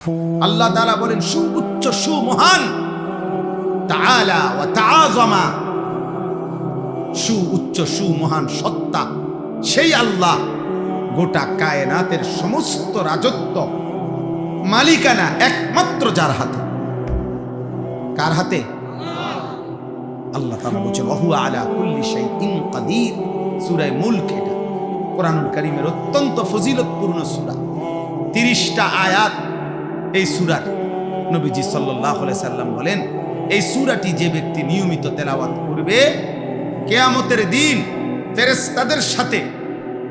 আল্লাহ তাআলা বলেন সুউচ্চ সুমহান তাআলা ওয়া তাআযামা, সুউচ্চ সুমহান সত্তা সেই আল্লাহ গোটা কায়নাতের সমস্ত রাজত্ব মালিকানা একমাত্র যার হাতে। কার হাতে? আল্লাহ তাআলা বলেন ওয়া আলা কুল্লি শাইইন কাদির। সূরা মুলক, এটা কোরআনুল কারীমের অত্যন্ত ফজিলতপূর্ণ সূরা। 30টা আয়াত এই সূরার। নবীজি সাল্লাল্লাহু আলাইহি সাল্লাম বলেন এই সূরাটি যে ব্যক্তি নিয়মিত তেলাওয়াত করবে, কিয়ামতের দিন ফেরেশতাদের সাথে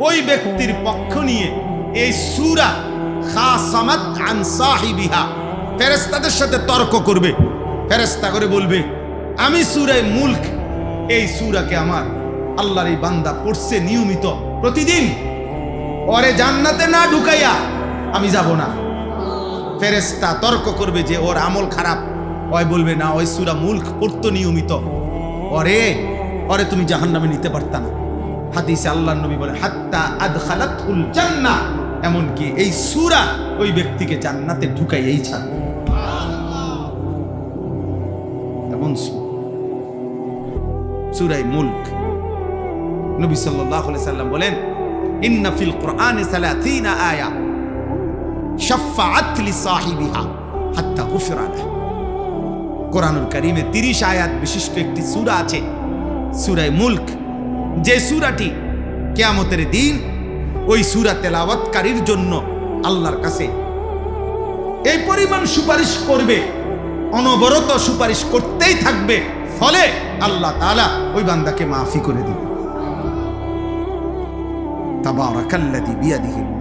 ওই ব্যক্তির পক্ষ নিয়ে এই সূরা খাসামাত আন সাহিবিহা, ফেরেশতাদের সাথে তর্ক করবে। ফেরেশতা করে বলবে, আমি সূরা মুলক, এই সূরাকে আমার আল্লাহর এই বান্দা পড়ছে নিয়মিত প্রতিদিন, ওরে জান্নাতে না ঢুকাইয়া আমি যাব না। ফেরেশতা তর্ক করবে যে ওর আমল খারাপ, ওই বলবে না, ওই সূরা মুলক পড়তো নিয়মিত, ওরে তুমি জাহান্নামে নিতে পারতা না। হাদিসে আল্লাহর নবী বলেন হাত্তা আদখালাতুল জান্নাহ, এমনকি এই সূরা ওই ব্যক্তিকে জান্নাতে ঢুকাইয়াই ছাড়বে। এমন সূরা মুলক। নবী সাল্লাল্লাহু আলাইহি সাল্লাম বলেন ইন্না ফিল কুরআনি 30 আয়া শাফাআত লিসাহিবিহা হাত্তা গুফিরা লাহু। কোরআনুল কারীমে 30 আয়াত বিশিষ্ট একটি সূরা আছে, সূরা মুলক, যে সূরাটি কিয়ামতের দিন ওই সূরা তেলাওয়াতকারীর জন্য আল্লাহর কাছে এই পরিমাণ সুপারিশ করবে, অনবরত সুপারিশ করতেই থাকবে, ফলে আল্লাহ তাআলা ওই বান্দাকে মাফি করে দিবেন। তাবারাকাল্লাযী বিয়াদিহিল মুলক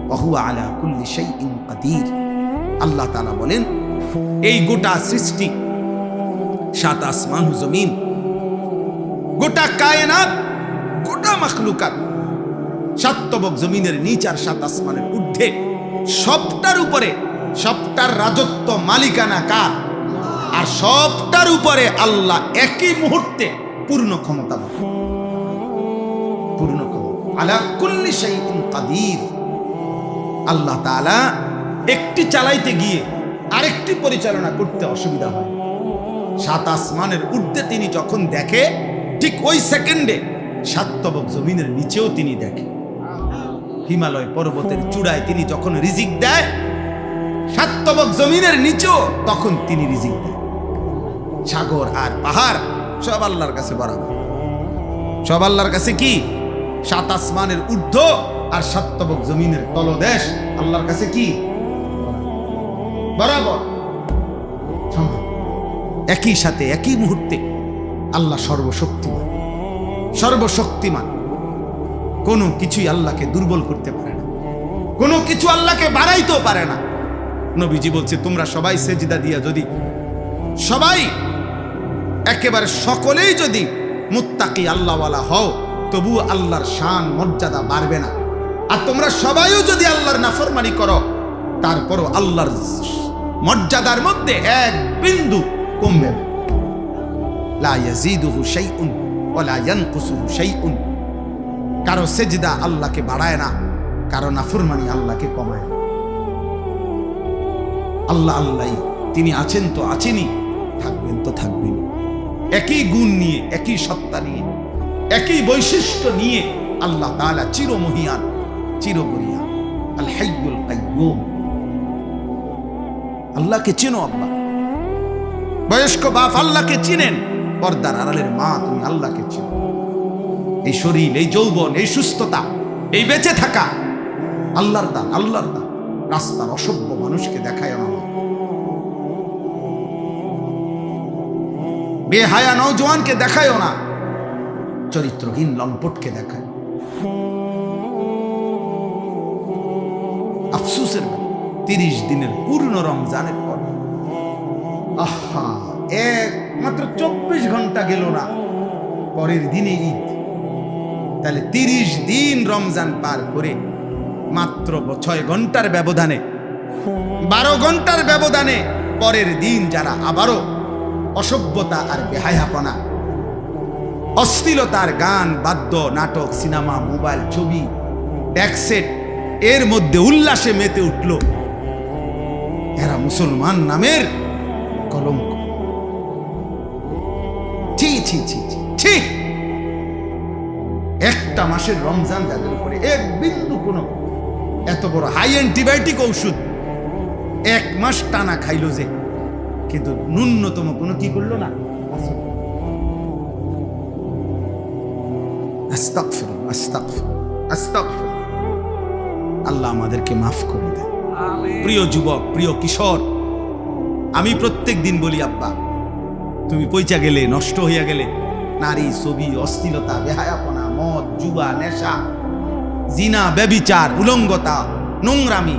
ওয়া হুয়া আলা কুল্লি শাইইন কাদির। আল্লাহ তাআলা বলেন এই গোটা সৃষ্টি, 7 আসমান ও জমিন, গোটা কায়নাত, গোটা মাখলুকাত, 7 তবক জমিনের নিচ আর 7 আসমানের ঊর্ধ্বে, সবটার উপরে, সবটার রাজত্ব মালিকানা কার? আর সবটার উপরে আল্লাহ একই মুহূর্তে পূর্ণ ক্ষমতা, পূর্ণ ক্ষমতা, আলা কুল্লি শাইইন কাদির। আল্লাহ তাআলা একটি চালাইতে গিয়ে আরেকটি পরিচালনা করতে অসুবিধা হয়। 7 আসমানের ঊর্ধ্বে তিনি যখন দেখে, ঠিক ওই সেকেন্ডে 7 তবক জমিনের নিচেও তিনি দেখে। হিমালয় পর্বতের চূড়ায় তিনি যখন রিজিক দেয়, 7 তবক জমিনের নিচেও তখন তিনি রিজিক দেয়। সাগর আর পাহাড় সব আল্লাহর কাছে বরাবর, সব আল্লাহর কাছে কি? 7 আসমানের ঊর্ধ্ব আর 7 তবক জমিনের তলদেশ আল্লাহর কাছে কি? বরাবর। একই সাথে একই মুহূর্তে আল্লাহ সর্বশক্তিমান, সর্বশক্তিমান। কোনো কিছুই আল্লাহকে দুর্বল করতে পারে না, কোনো কিছু আল্লাহকে বাড়াইতেও পারে না। নবীজি বলছে তোমরা সবাই সেজদা দিয়া, যদি সবাই একেবারে সকলেই যদি মুত্তাকি আল্লাহওয়ালা হও, তবু আল্লাহর শান মর্যাদা বাড়বে না। আর তোমরা সবাইও যদি আল্লাহর নাফরমানি করো, তারপরও আল্লাহর মর্যাদার মধ্যে এক বিন্দু কমবে না। লা ইয়াজিদুহু শাইউন ওয়া লা ইয়ানকুসুহু শাইউন। কারো সেজদা আল্লাহকে বাড়ায় না, কারো নাফরমানি আল্লাহকে কমায় না। আল্লাহ আল্লাহই, তিনি আছেন তো আছেনই, থাকবেন তো থাকবেন। একই গুণ নিয়ে, একই সত্তা নিয়ে, একই বৈশিষ্ট্য নিয়ে আল্লাহ তাআলা চিরমহিয়ান, চিরবরিয়ান, আল হাইয়ুল কাইয়্যুম। আল্লাহকে চিনো আব্বা, বয়স্ক বাপ আল্লাহকে চিনেন, পর্দার আড়ালের মা তুমি আল্লাহকে চিনো। এই শরীর, এই যৌবন, এই সুস্থতা, এই বেঁচে থাকা আল্লাহর দান, আল্লাহর দান। রাস্তার অসভ্য মানুষকে দেখায় না, বেহায়া নওজোয়ানকে দেখায় না, চরিত্রহীন লম্পটকে দেখায়। আফসোসের 30 দিনের পূর্ণ রমজানের পর, আহা, মাত্র 24 ঘন্টা গেল না, পরের দিনে ঈদ। তাহলে 30 দিন রমজান পার করে মাত্র 6 ঘন্টার ব্যবধানে, 12 ঘন্টার ব্যবধানে পরের দিন যারা আবারও অসভ্যতা আর বেহায়াপনা, অশ্লীলতার গান, বাদ্য, নাটক, সিনেমা, মোবাইল, ছবি, ব্যাকসেট, এর মধ্যে উল্লাসে মেতে উঠল, এরা মুসলমান নামের কলঙ্ক। ছি ছি ছি ছি ছি। একটা মাসের রমজান যাদের উপরে এক বিন্দু কোনো এত বড় হাই অ্যান্টিবায়োটিক ঔষধ 1 মাস টানা খাইলো যে, কিন্তু ন্যূনতম কোনো কি করলো না। আস্তাগফিরুল্লাহ, আস্তাগফিরুল্লাহ, আস্তাগফিরুল্লাহ। আল্লাহ আমাদেরকে মাফ করে দেন। প্রিয় যুবক, প্রিয় কিশোর, আমি প্রত্যেক দিন বলি, আব্বা তুমি পয়চা গেলে, নষ্ট হইয়া গেলে, নারী, ছবি, অশ্লীলতা, বেহায়াপনা, মদ, জুয়া, নেশা, জিনা, ব্যভিচার, উলঙ্গতা, নোংরামি,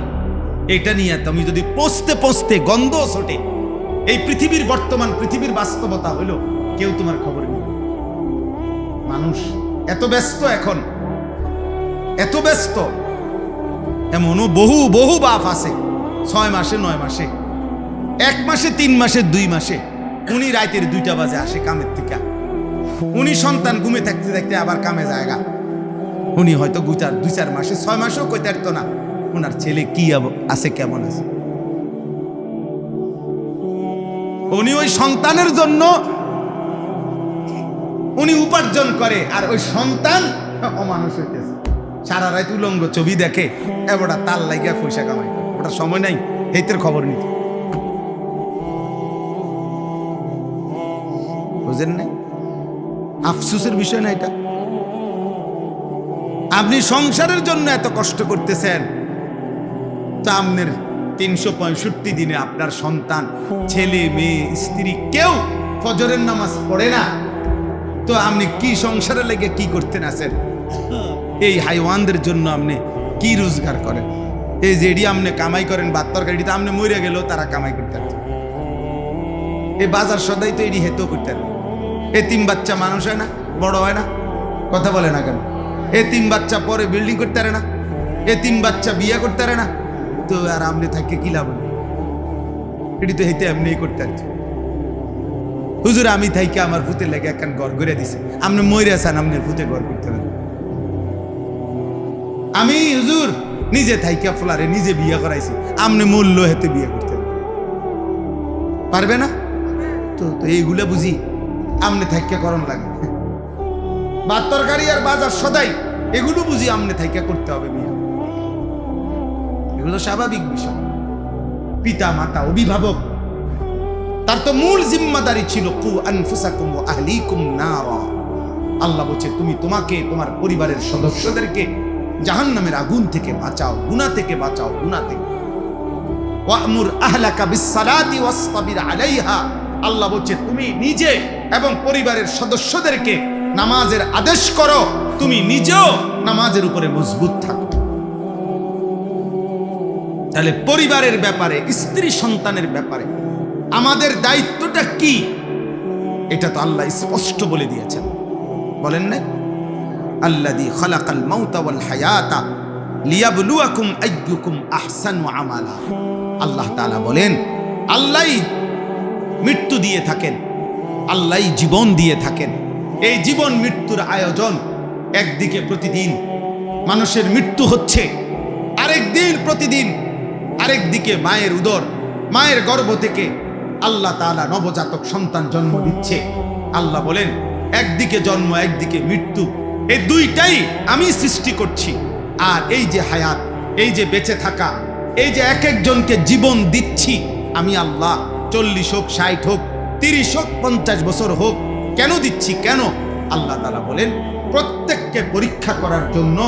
এটা নিয়ে তুমি যদি পৌঁছতে পৌঁছতে গন্ধ ছোটে, এই পৃথিবীর বর্তমান পৃথিবীর বাস্তবতা হইল কেউ তোমার খবর নেই। মানুষ এত ব্যস্ত, এখন এত ব্যস্ত, এমনও বহু বহু বাপ আছে 6 মাসে 9 মাসে, 1 মাসে 3 মাসে 2 মাসে, উনি রাতের 2টা বাজে আসে কামের থেকে, উনি সন্তান ঘুমে থাকতে থাকতে আবার কামে জায়গা, উনি হয়তো 2-4 মাসে 6 মাসেও কইতে পারতো না ওনার ছেলে কি আছে, কেমন আছে। উনি ওই সন্তানের জন্য উনি উপার্জন করে, আর ওই সন্তান অমানুষ হইতেছে, সারা রাত উলঙ্গ ছবি দেখে, এবারটা তার লাগিয়া পয়সা কামাই, ওটা সময় নাই এইতের খবর নিতে। বুঝেন না? আফসোসের বিষয় না এটা। আপনি সংসারের জন্য এত কষ্ট করতেছেন, তো আপনার 365 দিনে আপনার সন্তান, ছেলে, মেয়ে, স্ত্রী কেউ ফজরের নামাজ পড়ে না, তো আপনি কি সংসারে লেগে কি করতেন আছেন? এই হাইওয়ানদের জন্য আপনি কি রোজগার করেন? এই যে এডি আপনি কামাই করেন, ভাত তরকারি, তো আপনি মরে গেলেও তারা কামাই করতে পারত। এই বাজার সদাই তো এডি হেতেও করতে পারত। এতিম বাচ্চা মানুষ হয় না, বড় হয় না, কথা বলে না কেন? এতিম বাচ্চা পরে বিল্ডিং করতে পারে না, এতিম বাচ্চা বিয়ে করতে পারে না, তো আর আপনি থাকে কি লাভ? এটি তো হেতে এমনি করতে পারত। হুজুর আমি থাইকে আমার ভূতের লেগে একখান ঘর করে দিছে, আপনি মরে আছেন, আপনি ভূতে ঘর করতে পারেন। আমি হুজুর নিজে থাইকে ফলারে নিজে বিয়ে করাইছি, আপনি মূল্য হেতে বিয়ে করতে পারবে না? তো এইগুলা বুঝি আমনে থাইকা করণ লাগে। ভাত তরকারি আর বাজার সদাই এগুলো বুঝি আমনে থাইকা করতে হবে বিয়ে, এগুলো স্বাভাবিক বিষয়। পিতা মাতা, অভিভাবক, তার তো মূল জিম্মাদারি ছিল কু আনফুসাকুম ওয়া আহলিকুম নারা। আল্লাহ বলছে তুমি তোমাকে, তোমার পরিবারের সদস্যদেরকে জাহান্নামের আগুন থেকে বাঁচাও, গুনাহ থেকে বাঁচাও, গুনাহ থেকে। ওয়া'মুর আহলাকা বিস-সালাতি ওয়াসতাবির আলাইহা। আল্লাহ বলছে তুমি নিজে এবং পরিবারের সদস্যদেরকে নামাজের আদেশ করো, তুমি নিজেও নামাজের উপরে মজবুত থাকো। তাহলে পরিবারের ব্যাপারে, স্ত্রী সন্তানের ব্যাপারে আমাদের দায়িত্বটা কি, এটা তো আল্লাহ স্পষ্ট বলে দিয়েছেন। বলেন না, আল্লাযী খালাকাল মাউতা ওয়াল হায়াতা লিয়াবলুয়াকুম আইয়ুকুম আহসানু আমালা। আল্লাহ তাআলা বলেন, আল্লাহই মৃত্যু দিয়ে থাকেন, আল্লাহই জীবন দিয়ে থাকেন। এই জীবন মৃত্যুর আয়োজন, একদিকে প্রতিদিন মানুষের মৃত্যু হচ্ছে, আরেকদিন প্রতিদিন আরেকদিকে মায়ের উদর, মায়ের গর্ভ থেকে আল্লাহ তাআলা নবজাতক সন্তান জন্ম দিচ্ছে। আল্লাহ বলেন একদিকে জন্ম, একদিকে মৃত্যু, এই দুইটাই আমি সৃষ্টি করছি। আর এই যে হায়াত, এই যে বেঁচে থাকা, এই যে এক একজনকে জীবন দিচ্ছি আমি আল্লাহ, 40 হোক, 60 হোক, 30 হোক, 50 বছর হোক, কেন দিচ্ছি? কেন? আল্লাহ তাআলা বলেন প্রত্যেককে পরীক্ষা করার জন্য,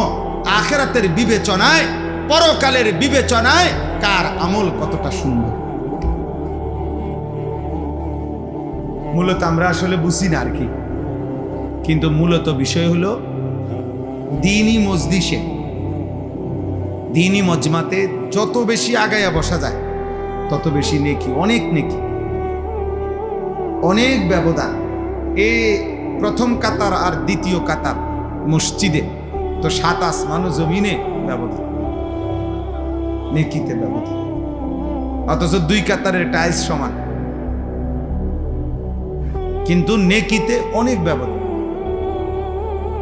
আখিরাতের বিবেচনায়, পরকালের বিবেচনায় কার আমল কতটা সুন্দর। মূলত আমরা আসলে বুঝি না আর কি, কিন্তু মূলত বিষয় হলো দ্বীনি মজলিসে, দ্বীনি মজমাতে যত বেশি আগায়া বসা যায় তত বেশি নেকি, অনেক নেকি, অনেক ব্যবধান। এ প্রথম কাতার আর দ্বিতীয় কাতার মসজিদে তো 7 আসমান ও জমিনে ব্যবধান, নেকিতে ব্যবধান। অথচ 2 কাতারের টাইলস সমান, কিন্তু নেকিতে অনেক ব্যবধান।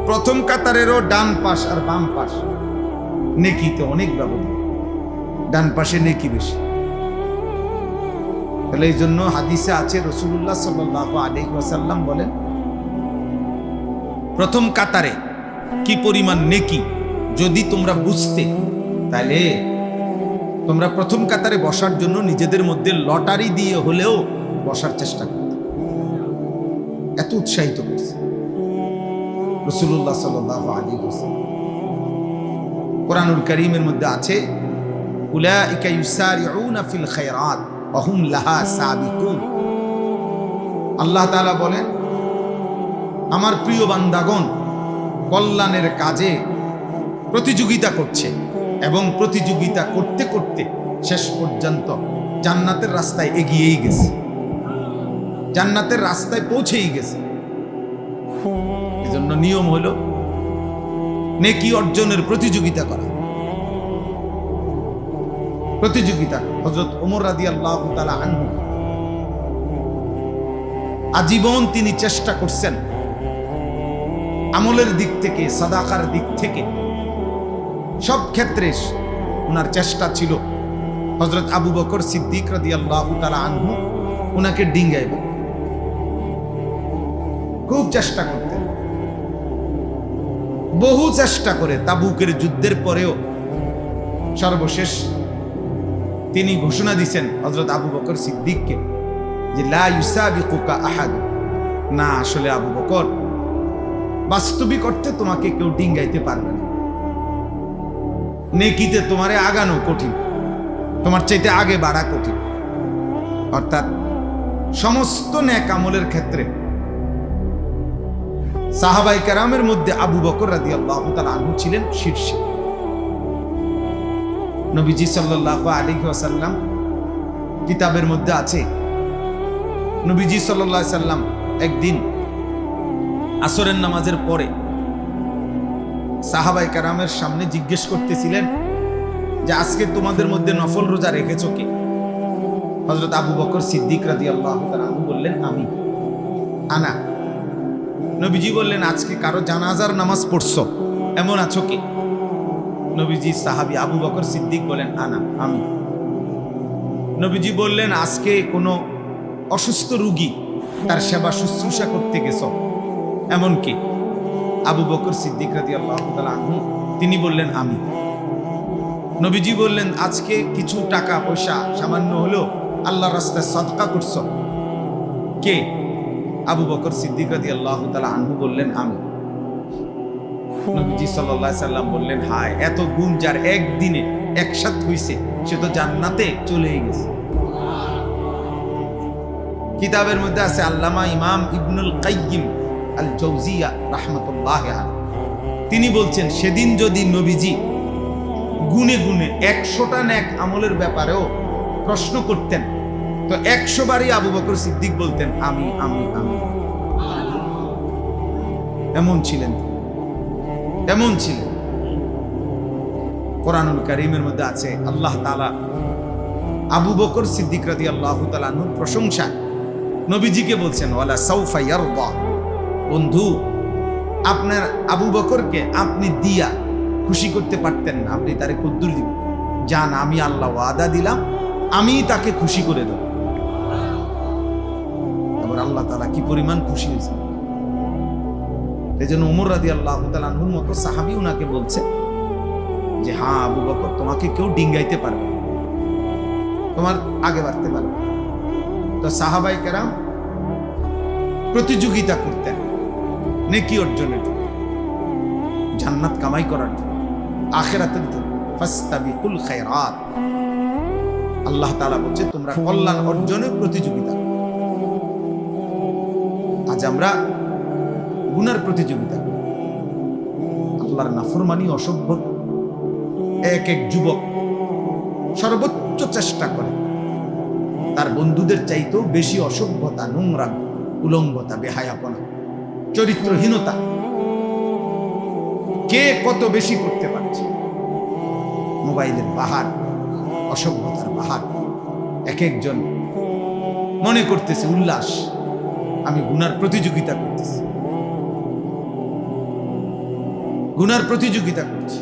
প্রথম কাতারেরও ডান পাশ আর বাম পাশ, নেকিতে অনেক ব্যবধান, ডান পাশে নেকি বেশি। তাহলে এই জন্য হাদিসে আছে, রাসূলুল্লাহ সাল্লাল্লাহু আলাইহি ওয়াসাল্লাম বলেন, প্রথম কাতারে কি পরিমাণ নেকি যদি তোমরা বুঝতে, তাহলে তোমরা প্রথম কাতারে বসার জন্য নিজেদের মধ্যে লটারি দিয়ে হলেও বসার চেষ্টা করতে। এত উৎসাহিত করছে রাসূলুল্লাহ সাল্লাল্লাহু আলাইহি ওয়াসাল্লাম। কোরআনুল কারীমের মধ্যে আছে, উলাইকা ইউসারিউনা ফিল খায়রাত ওয়া হুম লাহা সাবিকুন। আল্লাহ তাআলা বলেন, আমার প্রিয় বান্দাগণ কল্যাণের কাজে প্রতিযোগিতা করছে এবং প্রতিযোগিতা করতে করতে শেষ পর্যন্ত জান্নাতের রাস্তায় এগিয়েই গেছে, জান্নাতের রাস্তায় পৌঁছেই গেছে। এজন্য নিয়ম হলো নেকি অর্জনের প্রতিযোগিতা করা, প্রতিযোগিতা। হযরত ওমর রাদিয়াল্লাহু তাআলা আনহু আজীবন তিনি চেষ্টা করছেন আমলের দিক থেকে, সাদাকার দিক থেকে, সব ক্ষেত্রে ওনার চেষ্টা ছিল হযরত আবু বকর সিদ্দিক রাদিয়াল্লাহু তাআলা আনহু ওনাকে ডিঙ্গাইবে, খুব চেষ্টা করতেন। বহু চেষ্টা করে তাবুকের যুদ্ধের পরেও সর্বশেষ তিনি ঘোষণা দিয়েছেন হযরত আবু বকর সিদ্দিককে যে লা ইউসাবিকুকা আহাদ, না আসলে আবু বকর, বাস্তবিক অর্থে তোমাকে কেউ ডিঙ্গাইতে পারবে না, নেকিতে তোমারে আগানো কঠিন, তোমার চাইতে আগে বাড়া কঠিন। অর্থাৎ সমস্ত নেক আমলের ক্ষেত্রে সাহাবাই কেরামের মধ্যে আবু বকর রাদিয়াল্লাহু তাআলা আনহু ছিলেন শীর্ষে। নবীজি সাল্লাল্লাহু আলাইহি ওয়াসাল্লাম কিতাবের মধ্যে আছে, নবীজি সাল্লাল্লাহু আলাইহি ওয়াসাল্লাম একদিন আসরের নামাজের পরে সাহাবাই কেরামের সামনে জিজ্ঞেস করতেছিলেন যে আজকে তোমাদের মধ্যে নফল রোজা রেখেছো কি? হযরত আবু বকর সিদ্দিক রাদিয়াল্লাহু তাআলা আনহু বললেন, আমি, আনা। নবীজি বললেন, আজকে কারো জানাজার নামাজ পড়ছো এমন আছো কি? নবীজি সাহাবী আবু বকর সিদ্দিক বলেন, আনা, আমি। নবীজি বললেন, আজকে কোনো অসুস্থ রোগী তার সেবা শুশ্রূষা করতে গেছো এমন কি? আবু বকর সিদ্দিক রাদিয়াল্লাহু তাআলা আনহু তিনি বললেন, আমি। নবীজি বললেন, আজকে কিছু টাকা পয়সা সামান্য হলেও আল্লাহর রাস্তায় সদকা করছো কে? আবু বকর সিদ্দিক রাদিয়াল্লাহু তাআলা আনহু বললেন, আমি। নবীজি সাল্লাল্লাহু আলাইহি সাল্লাম বললেন, হায়, এত গুণ যার একদিনে একসাথ হইছে সে তো জান্নাতে চলেই গেছে। কিতাবের মধ্যে আছে, আল্লামা ইমাম ইবনুল কাইয়িম আল জাওজিয়া রাহমাতুল্লাহি আলাইহি তিনি বলছেন, সেদিন যদি নবীজি গুনে গুনে 100টা নেক আমলের ব্যাপারেও প্রশ্ন করতেন তো 100 বারই আবু বকর সিদ্দিক বলতেন, আমি, আমি, আমি। এমন ছিলেন, এমন ছিলেন। কোরআনুল কারীমের মধ্যে আছে, আল্লাহ তাআলা আবু বকর সিদ্দিক রাদিয়াল্লাহু তাআলা আনহুর প্রশংসা নবীজিকে বলছেন, ওয়ালা সাউফা ইয়ারদা, বন্ধু আপনার আবু বকরকে আপনি দিয়া খুশি করতে পারতেন না, আপনি তারে কদ্দুর দিবেন, জান আমি আল্লাহ ওয়াদা দিলাম আমি তাকে খুশি করে দেব। আবার আল্লাহ তাআলা কি পরিমাণ খুশি হয়েছে। এই জন্য ওমর রাদিয়াল্লাহু তাআলা আনহুর মতো সাহাবী উনাকে বলছে যে, হ্যাঁ আবু বকর, তোমাকে কেউ ডিঙ্গাইতে পারবে না, তোমার আগে বাড়তে পারবে। তো সাহাবায়ে কেরাম প্রতিযোগিতা করতেন নেকি অর্জনের জন্য, জান্নাত কামাই করার জন্য, আখিরাতের জন্য। ফাস্তাবিকুল খায়রাত, আল্লাহ তাআলা বলছে তোমরা কল্যাণ অর্জনে প্রতিযোগিতা। আজ আমরা গুনার প্রতিযোগিতা, আল্লাহর নাফরমানি, অসভ্য। এক এক যুবক সর্বোচ্চ চেষ্টা করে তার বন্ধুদের চাইতেও বেশি অসভ্যতা, নোংরা, উলঙ্গতা, বেহায়াপনা, চরিত্রহীনতা কে কত বেশি করতে পারছে। মোবাইলের বাহার, অসভ্যতার বাহার। এক একজন মনে করতেছে উল্লাস, আমি গুনার প্রতিযোগিতা করতেছি, গুনার প্রতিযোগিতা করছি।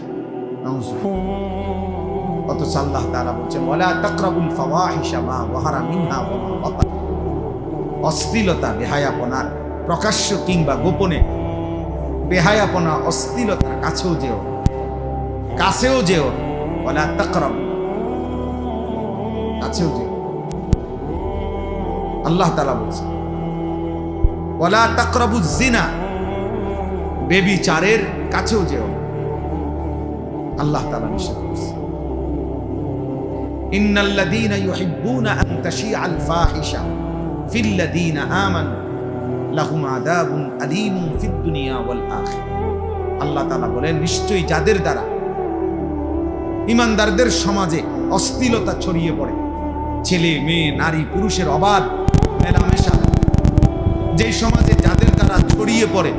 অথচ আল্লাহ তাআলা বলছেন ওয়ালা তাকরাবুল ফাওয়াহিশা মা যাহারা মিনহা ওয়া মা বাতান। অশ্লীলতা, বেহায়াপনা প্রকাশ্য কিংবা গোপনে, বেহায়াপনা অশ্লীলতার কাছেও যেও ওয়ালা তাকরাবু, কাছেও যেও। আল্লাহ তাআলা বলছেন ওয়ালা তাকরাবুজ জিনা, বেবিচারের কাছেও যেও আল্লাহ তাআলা নিষেধ করেছেন। ইন্নাল্লাযীনা ইউহিব্বুনা আন তাশিআল ফাহিশা ফিল্লাযীনা আমানু লাহুম আযাবুন আলীমুন ফিদ দুনিয়া ওয়াল আখিরাহ। আল্লাহ তাআলা বলেন নিশ্চয়ই যাদের দ্বারা ঈমানদারদের সমাজে অশ্লীলতা ছড়িয়ে পড়ে, ছেলে মেয়ে নারী পুরুষের অবাধ মেলামেশা যেই সমাজে যাদের দ্বারা ছড়িয়ে পড়ে,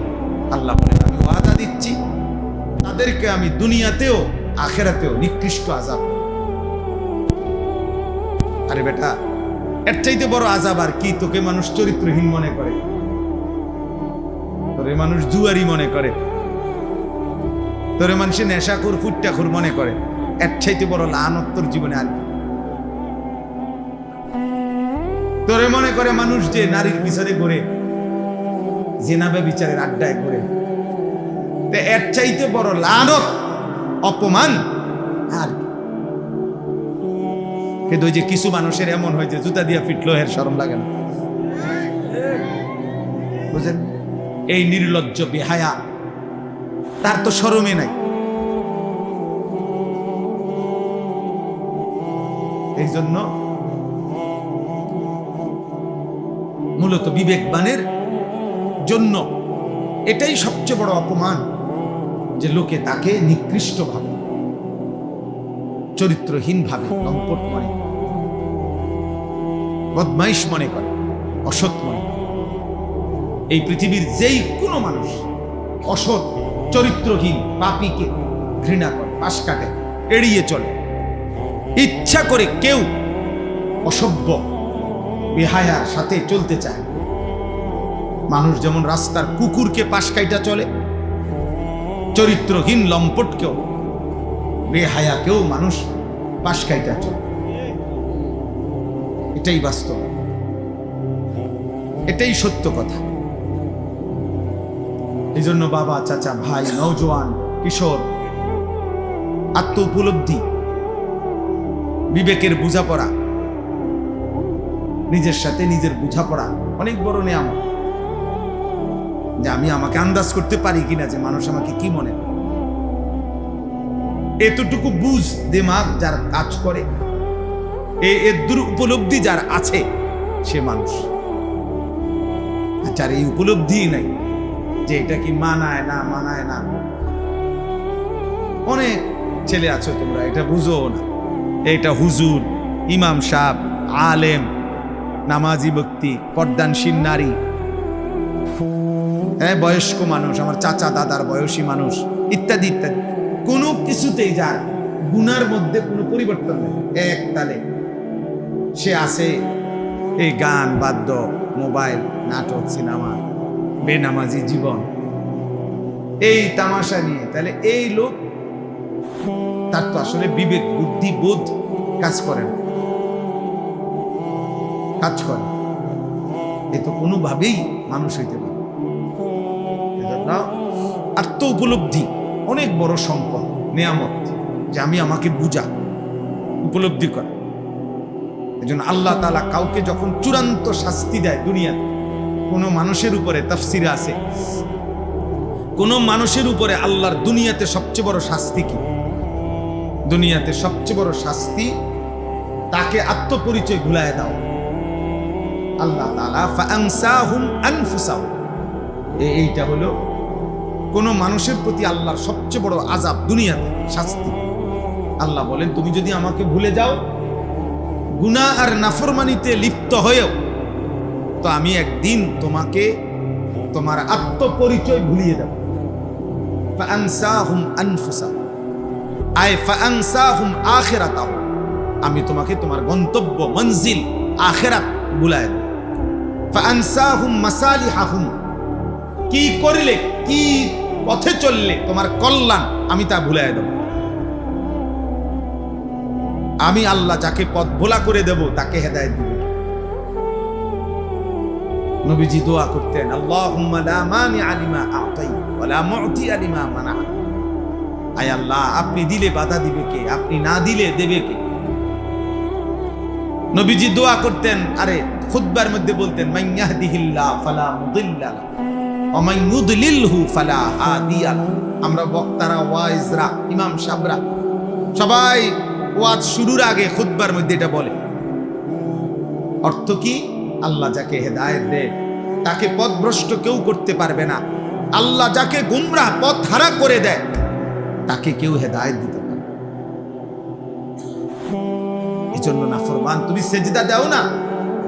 আল্লাহ বলেন আমি ওয়াদা দিচ্ছি তাদেরকে আমি দুনিয়াতেও আখিরাতেও নিকৃষ্ট আযাব। আরে বেটা, এর চাইতে বড় আযাব আর কি? তোকে মানুষ চরিত্রহীন মনে করে, তোরে মানুষ জুয়ারি মনে করে, তোরে মানুষে নেশাখোর ফুট্টাখোর মনে করে, এর চাইতে বড় লানত তোর জীবনে আর কি? তোরে মনে করে মানুষ যে নারীর পিছনে ঘুরে, জিনা ব্যভিচারের আড্ডায় ঘুরে, এর চাইতে বড় লানত অপমান আর কি? কিন্তু ওই যে কিছু মানুষের এমন হয় যে জুতা দিয়া পিটলো এর শরম লাগে না, বুঝেন? এই নির্লজ্জ বেহায়া, তার তো শরমই নাই। এই জন্য মূলত বিবেকবানের জন্য এটাই সবচেয়ে বড় অপমান যে লোকে তাকে নিকৃষ্ট ভাবে, চরিত্রহীন ভাবে, লম্পট মনে করে, বদমাইশ মনে করে, অসৎ মনে করে। এই পৃথিবীর যেই কোনো মানুষ অসৎ, চরিত্রহীন, পাপীকে ঘৃণা করে, পাশ কাটে, এড়িয়ে চলে। ইচ্ছা করে কেউ অসভ্য বেহায়ার সাথে চলতে চায়। মানুষ যেমন রাস্তার কুকুরকে পাশ কাইটা চলে, চরিত্রহীন লম্পটকেও, বেহায়াকেও মানুষ পাশ কাইটা চলে। এটাই বাস্তব, এটাই সত্য কথা। এই জন্য বাবা, চাচা, ভাই, নওজোয়ান, কিশোর, আত্ম উপলব্ধি, বিবেকের বোঝাপড়া, নিজের সাথে নিজের বোঝাপড়া অনেক বড় নিয়ামত। যে আমি আমাকে আন্দাজ করতে পারি কিনা যে মানুষ আমাকে কি মনে করে, এতটুকু বুঝ দিমাগ যার কাজ করে, এর উপলব্ধি যার আছে, সে মানুষ। যার এই উপলব্ধি নাই যে এটা কি মানায় না মানায় না, অনেক ছেলে আছো তোমরা এটা বুঝো না, এটা হুজুর, ইমাম সাহেব, আলেম, নামাজি ব্যক্তি, পর্দানশীল নারী, হ্যাঁ বয়স্ক মানুষ, আমার চাচা দাদার বয়সী মানুষ, ইত্যাদি ইত্যাদি, কোনো কিছুতেই যার গুনার মধ্যে কোনো পরিবর্তন নেই, এক তালে সে আছে এই গান, বাদ্য, মোবাইল, নাটক, সিনেমা, বেনামাজি জীবন, এই তামাশা নিয়ে। তাহলে এই লোক, তার তো আসলে বিবেক, বুদ্ধি, বোধ কাজ করে না, কাজ করে। এ তো কোনোভাবেই মানুষ হইতে পারে। আত্ম উপলব্ধি অনেক বড় সম্পদ, নিয়ামত, যে আমি আমাকে বুঝা, উপলব্ধি করা। এই জন্য আল্লাহ তাআলা কাউকে যখন চূড়ান্ত শাস্তি দেয় দুনিয়াতে, কোনো মানুষের উপরে, তাফসিরে আছে, কোনো মানুষের উপরে আল্লাহর দুনিয়াতে সবচেয়ে বড় শাস্তি কি? দুনিয়াতে সবচেয়ে বড় শাস্তি তাকে আত্মপরিচয় ভুলায় দাও। আল্লাহ তাআলা ফাআনসাহুম আনফুসাহুম, এইটা হলো কোন মানুষের প্রতি আল্লাহর সবচেয়ে বড় আযাব দুনিয়াতে, শাস্তি। আল্লাহ বলেন তুমি যদি আমাকে ভুলে যাও, গুনাহ আর নাফরমানিতে লিপ্ত হয়েও, তো আমি একদিন তোমাকে তোমার আত্মপরিচয় ভুলিয়ে দেব। ফাআনসাহুম আনফুসাহুম আই ফাআনসাহুম আখিরাতাহুম, আমি তোমাকে তোমার গন্তব্য মঞ্জিল আখিরাত ভুলায় দেব। ফাআনসাহুম মাসালিহাহুম, কি করলে, কি পথে চললে তোমার কল্যাণ, আমি তা ভুলায় দেব। আমি আল্লাহ যাকে পথ ভোলা করে দেব তাকে হেদায়েত দিব। নবীজি দোয়া করতেন, আল্লাহুম্মা লা মানিআ লিমা আ'তাইত ওয়া লা মু'তিয়া লিমা মানা'ত। আয় আল্লাহ, আপনি দিলে বাধা দিবে কে, আপনি না দিলে দেবে কে? নবীজি দোয়া করতেন, আরে খুতবার মধ্যে বলতেন, মান ইয়াহদিহিল্লাহ ফালা মুদিল্লা লাহু ওয়া মান ইউদ্লিলহু ফালা হাদিয়া লাহু। আমরা বক্তারা, ওয়াইজরা, ইমাম সাহেবরা সবাই ওয়াজ শুরুর আগে খুতবার মধ্যে এটা বলে। অর্থ কি? আল্লাহ যাকে হেদায়েত দেয় তাকে পথভ্রষ্ট কেউ করতে পারবে না। আল্লাহ যাকে গুমরাহ পথ হারা করে দেয় তাকে কেউ হেদায়েত দিতে পারে। এই জন্য নাফরমান, তুমি সেজদা দাও না,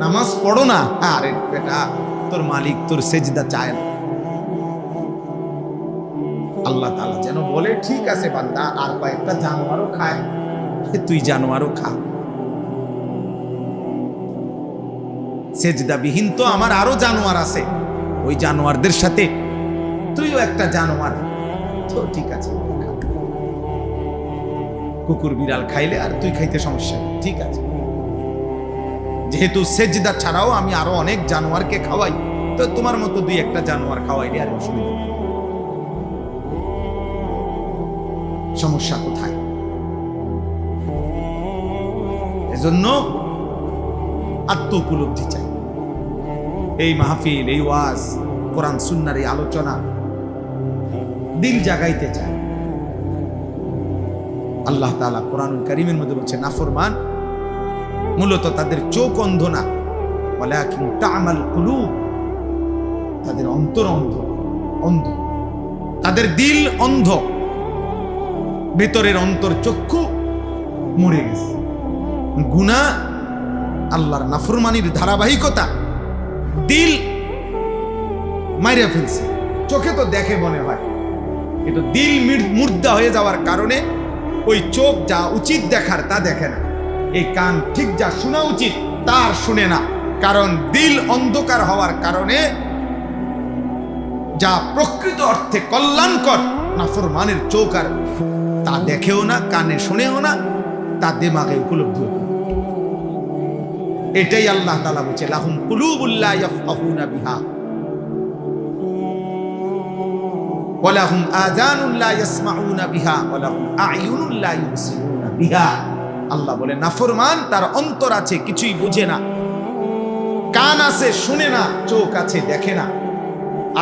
নামাজ পড়ো না, আরে বেটা তোর মালিক তোর সেজদা চায় না। আল্লাহ তাআলা যেন বলে, ঠিক আছে বান্দা, আর কয়েকটা জানোয়ারও খায়, তুই জানোয়ারও খা। সেজদাবিহীন তো আমার আরো জানোয়ার আছে, ওই জানোয়ারদের সাথে তুইও একটা জানোয়ার, তো ঠিক আছে, কুকুর বিড়াল খাইলে আর তুই খাইতে সমস্যা, ঠিক আছে, যেহেতু সেজদা ছাড়াও আমি আরো অনেক জানোয়ারকে খাওয়াই, তো তোমার মতো দুই একটা জানোয়ার খাওয়াইলে আর অসুবিধা নেই। সমস্যা কোথায়? এজন্য আত্ম উপলব্ধি চাই। এই মাহফিল, এই ওয়াজ, কোরআন সুন্নাহর এই আলোচনা দিল জাগাইতে চায়। আল্লাহ তাআলা কোরআনুল কারীমের মধ্যে বলছে, নাফরমান মূলত তাদের চোখ অন্ধ না, ওয়ালাকিন তা'মাল কুলুব, তাদের অন্তর অন্ধ, অন্ধ, তাদের দিল অন্ধ, ভিতরের অন্তর চক্ষু মরে গেছে। গুনাহ, আল্লাহর নাফরমানির ধারাবাহিকতা দিল মাইরা ফেলছে। চোখে তো দেখে মনে হয়, কিন্তু দিল মুর্দা হয়ে যাওয়ার কারণে ওই চোখ যা উচিত দেখার তা দেখে না, এই কান ঠিক যা শোনা উচিত তা আর শুনে না। কারণ দিল অন্ধকার হওয়ার কারণে যা প্রকৃত অর্থে কল্যাণকর নাফরমানের চোখ আর তা দেখেও না, কানে শুনেও না, তা দিমাগে উপলব্ধি। এটাই আল্লাহ তাআলা বলছে, লাহুম কুলুবুল লা ইয়াফকাহুনা বিহা ওয়া লাহুম আযানুন লা ইয়াসমাউনা বিহা ওয়া লাহুম আ'য়ুনুন লা ইউবসিরুনা বিহা। আল্লাহ বলে, নাফরমান তার অন্তর আছে কিছুই বুঝে না, কান আছে শুনে না, চোখ আছে দেখে না।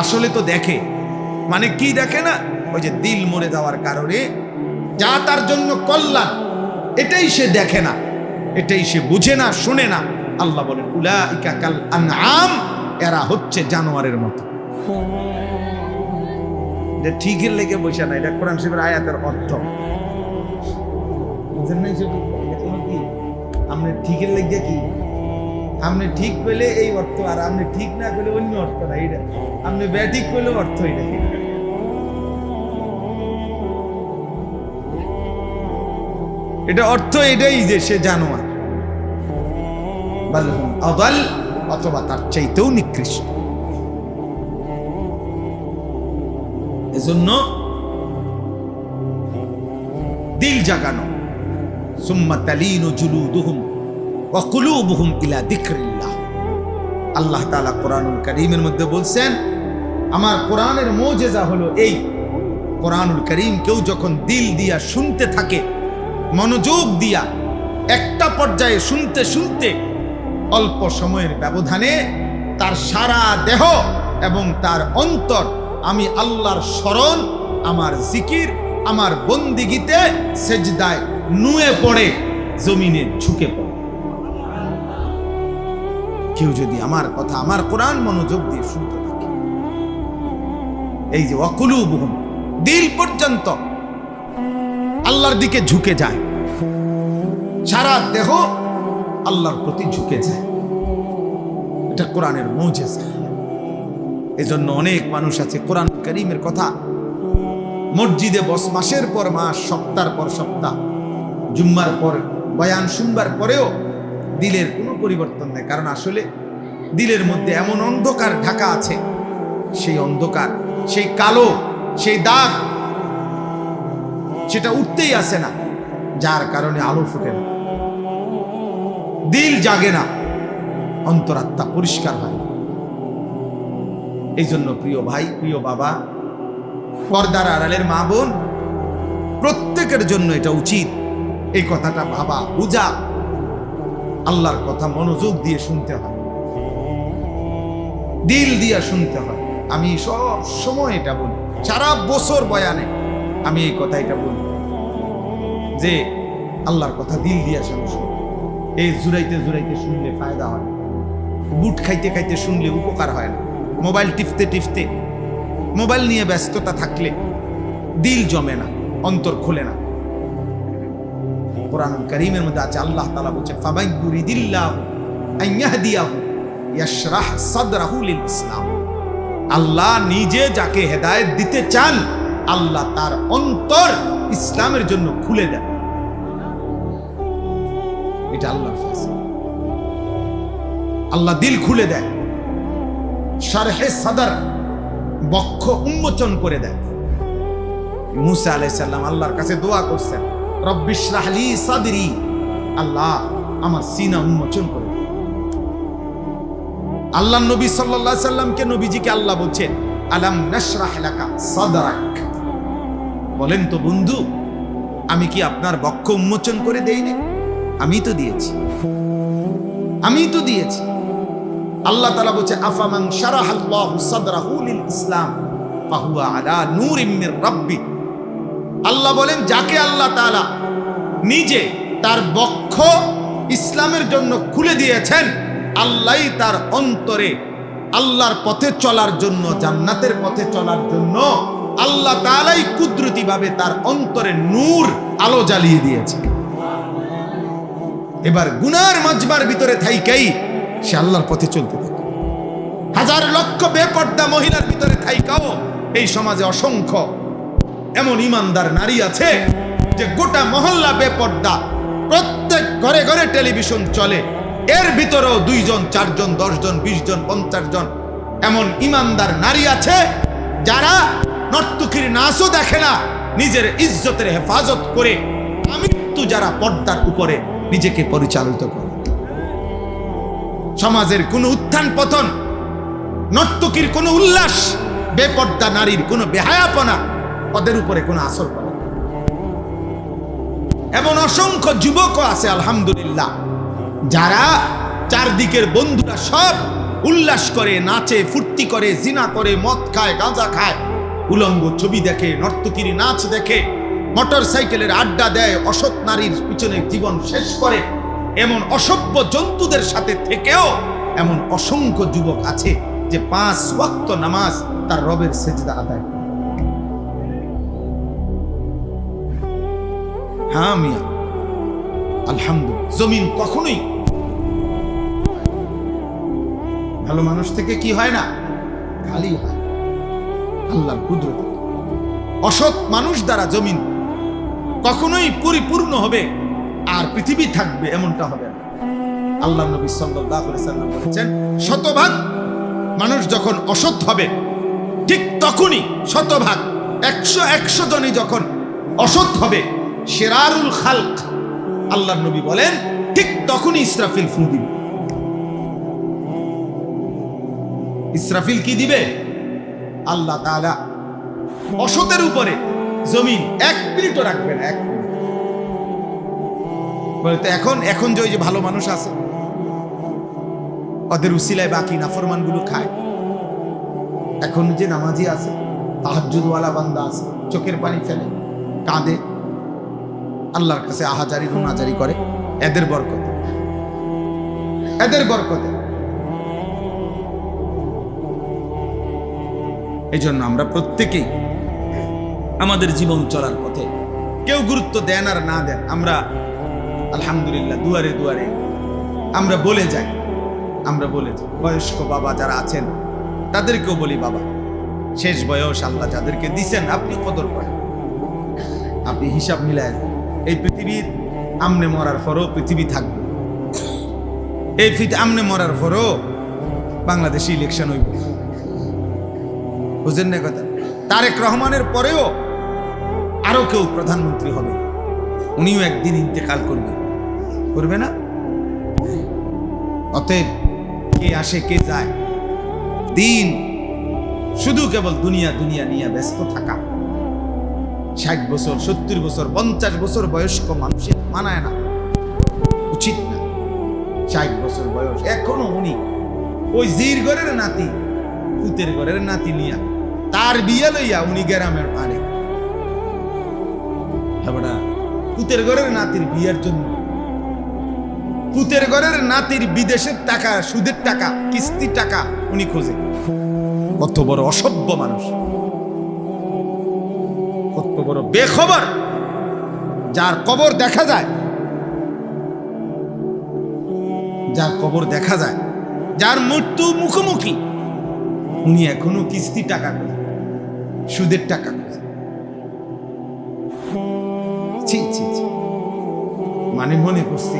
আসলে তো দেখে, মানে কি দেখে না? ওই যে দিল মরে যাওয়ার কারণে যা তার জন্য কল্যাণ এটাই সে দেখে না, এটাই সে বুঝে না, শুনে না। আল্লাহ বলেন, উলাইকা কাল আনআম, এরা হচ্ছে জানোয়ারের মতো। এটা ঠিকের লেগে বসে না, এটা কোরআন শরীফের আয়াতের অর্থ। বুঝেন নাই? কি আপনি ঠিকের লেগে কি, আপনি ঠিক পেলে এই অর্থ, আর আপনি ঠিক না পেলে অন্য অর্থ না। এটা আপনি ব্যাঠিক পেলেও অর্থ, এটা এটা অর্থ এটাই যে সে জানোয়ার, আদাল, অথবা তার চাইতেও নিকৃষ্ট। এজন্য দিল জাগানো, সুম্মা তালিনু জুলুদুহুম ওয়া কুলুবুহুম ইলা যিকরিল্লাহ। আল্লাহ তাআলা কোরআনুল কারীমের মধ্যে বলছেন, আমার কোরআনের মুজিজা হলো এই, কোরআনুল কারীম কেউ যখন দিল দিয়া শুনতে থাকে, মনোযোগ দিয়া একটা পর্যায়ে শুনতে শুনতে অল্প সময়ের ব্যবধানে তার সারা দেহ এবং তার অন্তর আমি আল্লাহর স্মরণ, আমার জিকির, আমার বন্দিগিতে সেজদায় নুয়ে পড়ে, জমিনে ঝুঁকে পড়ে। কেউ যদি আমার কথা, আমার কোরআন মনোযোগ দিয়ে শুনতে থাকে, এই যে ওয়াকুলুবুহুম, দিল পর্যন্ত আল্লাহর দিকে ঝুঁকে যায়, সারা দেহ আল্লাহর প্রতি ঝুঁকে যায়। এটা কোরআনের মুজিজা। এজন্য অনেক মানুষ আছে কোরআন কারীমের কথা মসজিদে বস, মাসের পর মাস, সপ্তাহের পর সপ্তাহ, জুম্মার পর বয়ান শুনবার পরেও দিলের কোনো পরিবর্তন নেই। কারণ আসলে দিলের মধ্যে এমন অন্ধকার ঢাকা আছে, সেই অন্ধকার, সেই কালো, সেই দাগ, সেটা উঠতেই আসে না, যার কারণে আলো ফুটে না। দিল জাগে না, অন্তরাত্মা পরিষ্কার হয়। এই জন্য প্রিয় ভাই, প্রিয় বাবা, পর্দার আড়ালের মা বোন, প্রত্যেকের জন্য এটা উচিত এই কথাটা ভাবা বুঝা, আল্লাহর কথা মনোযোগ দিয়ে শুনতে হয়, দিল দিয়ে শুনতে হয়। আমি সব সময় এটা বলি, সারা বছর বয়ানে আমি এই কথা এটা বলি যে আল্লাহর কথা দিল দিয়ে শুনুন। এই জুড়াইতে জুড়াইতে শুনলে ফায়দা হয়, বুট খাইতে খাইতে শুনলে উপকার হয় না, মোবাইল টিপতে টিপতে, মোবাইল নিয়ে ব্যস্ততা থাকলে দিল জমে না, অন্তর খোলে না। কোরআন কারীমের মধ্যে আছে, আল্লাহ তাআলা বলেছে, ফামাইয়ুরিদিল্লাহু আইয়াহদিয়াহু ইয়াশরাহ সাদরাহু লিল ইসলাম। আল্লাহ নিজে যাকে হেদায়েত দিতে চান, আল্লাহ তার অন্তর ইসলামের জন্য খুলে দেন। এটা আল্লাহর ফয়সালা। আল্লাহ দিল খুলে দেয়, শারহে সাদর, বক্ষ উন্মোচন করে দেয়। মুসা আলাইহিস সালাম আল্লাহর কাছে দোয়া করছেন, রব্বিশরাহ লি সাদরি, আল্লাহ আমার সিনা উন্মোচন করে দেন। আল্লাহ নবী সাল্লাল্লাহু আলাইহি সাল্লামকে, নবীজিকে আল্লাহ বলছেন, আলাম নাশরাহ লাকা সাদরাক, বলেন তো বন্ধু, আমি কি আপনার বক্ষ উন্মোচন করে দেইনি? আমি তো দিয়েছি, আমি তো দিয়েছি। আল্লাহ তাআলা বলছে, আফামান শারাহাল্লাহু সাদরাহু লিল ইসলাম ফাহুয়া আলা নূরিম মির রাব্বি। আল্লাহ বলেন, যাকে আল্লাহ তাআলা নিজে তার বক্ষ ইসলামের জন্য খুলে দিয়েছেন, আল্লাহই তার অন্তরে আল্লাহর পথে চলার জন্য, জান্নাতের পথে চলার জন্য আল্লাহ তাআলাই কুদরতি ভাবে তার অন্তরে নূর, আলো জ্বালিয়ে দিয়েছে। এবার গুনার মাজমার ভিতরে থাইকাই সে আল্লাহর পথে চলতে থাকে। হাজার লক্ষ বেপর্দা মহিলার ভিতরে থাইকাও এই সমাজে অসংখ্য এমন ইমানদার নারী আছে যে গোটা মহল্লা বেপর্দা, প্রত্যেক ঘরে ঘরে টেলিভিশন চলে, এর ভিতরেও 2 জন 4 জন 10 জন 20 জন 50 জন এমন ইমানদার নারী আছে যারা নর্তকীর নাচও দেখে না, নিজের ইজ্জতের হেফাজত করে আমৃত্যু যারা পর্দার উপরে নিজেকে পরিচালিত করে। সমাজের কোনো উত্থান পতন, নর্তকীর কোনো উল্লাস, বেপর্দা নারীর কোনো বেহায়াপনা ওদের উপরে কোনো আসর করে। এমন অসংখ্য যুবকও আছে আলহামদুলিল্লাহ, যারা চারদিকের বন্ধুরা সব উল্লাস করে, নাচে, ফুর্তি করে, জিনা করে, মদ খায়, গাঁজা খায়, উলঙ্গ ছবি দেখে, নর্তকীর নাচ দেখে, মোটর সাইকেলের আড্ডা দেয়, অসৎ নারীর পিছনে জীবন শেষ করে। এমন অসভ্য জন্তুদের সাথে থেকেও এমন অসংখ্য যুবক আছে যে 5 ওয়াক্ত নামাজ তার রবের সেজদা আদায়। হ্যাঁ মিয়া, আলহামদুলিল্লাহ। জমিন কখনোই ভালো মানুষ থেকে কি হয় না, খালি হয় আল্লাহর কুদরত। অসৎ মানুষ দ্বারা জমিন কখনোই পরিপূর্ণ হবে আর পৃথিবী থাকবে এমনটা হবে না। আল্লাহ নবী সাল্লাল্লাহু আলাইহি ওয়াসাল্লাম বলেছেন, শতভাগ মানুষ যখন অসৎ হবে, ঠিক তখনই শতভাগ 100 জনই যখন অসৎ হবে, শিরারুল খালক, আল্লাহ নবী বলেন, ঠিক তখনই ইসরাফিল ফু দিবে। ইসরাফিল কি দিবে? আল্লাহ তাআলা অসতের উপরে জমিন 1 মিনিটও রাখবে না। 1 মিনিট বলতে এখন যে ওই যে ভালো মানুষ আছে, ওদের উসিলায় বাকি নাফরমানগুলো খায়। এখন যে নামাজি আছে, তাহাজ্জুদওয়ালা বান্দা আছে, চোখের পানি ফেলে, কাঁদে, আল্লাহর কাছে আহাজারি রুনাজারি করে, এদের বরকতে, এদের বরকতে। এই জন্য আমরা প্রত্যেকেই আমাদের জীবন চলার পথে কেউ গুরুত্ব দেন আর না দেন, আমরা আলহামদুলিল্লাহ দুয়ারে দুয়ারে আমরা বলে যাই। বয়স্ক বাবা যারা আছেন তাদেরকেও বলি, বাবা শেষ বয়স আল্লাহ যাদেরকে দিছেন আপনি কদর করেন, আপনি হিসাব মিলায়। এই পৃথিবীর আমনে মরার পরও পৃথিবী থাকবে, এই আমনে মরার পরও বাংলাদেশে ইলেকশন হইব, বুঝেন না কথা? তারেক রহমানের পরেও আরো কেউ প্রধানমন্ত্রী হবে, উনিও একদিন ইন্তেকাল করবে না? অতএব কে আসে কে যায়, দিন শুধু কেবল দুনিয়া দুনিয়া নিয়ে ব্যস্ত থাকা। 60 বছর 70 বছর 50 বছর বয়স্ক মানুষের মানায় না, উচিত না। 60 বছর বয়স এখনো উনি ওই জির ঘরের নাতি, পুতের ঘরের নাতি নিয়া তার বিয়ে লইয়া উনি গ্রামের পারে। পুতের ঘরের নাতির বিয়ের জন্য, পুতের ঘরের নাতির বিদেশের টাকা, সুদের টাকা, কিস্তির টাকা উনি খোঁজে। কত বড় অসভ্য মানুষ, কত বড় বেখবর, যার কবর দেখা যায়, যার কবর দেখা যায়, যার মৃত্যু মুখোমুখি, উনি এখনো কিস্তি টাকা খোঁজে, সুদের টাকা খোঁজে। মানে মনে করছে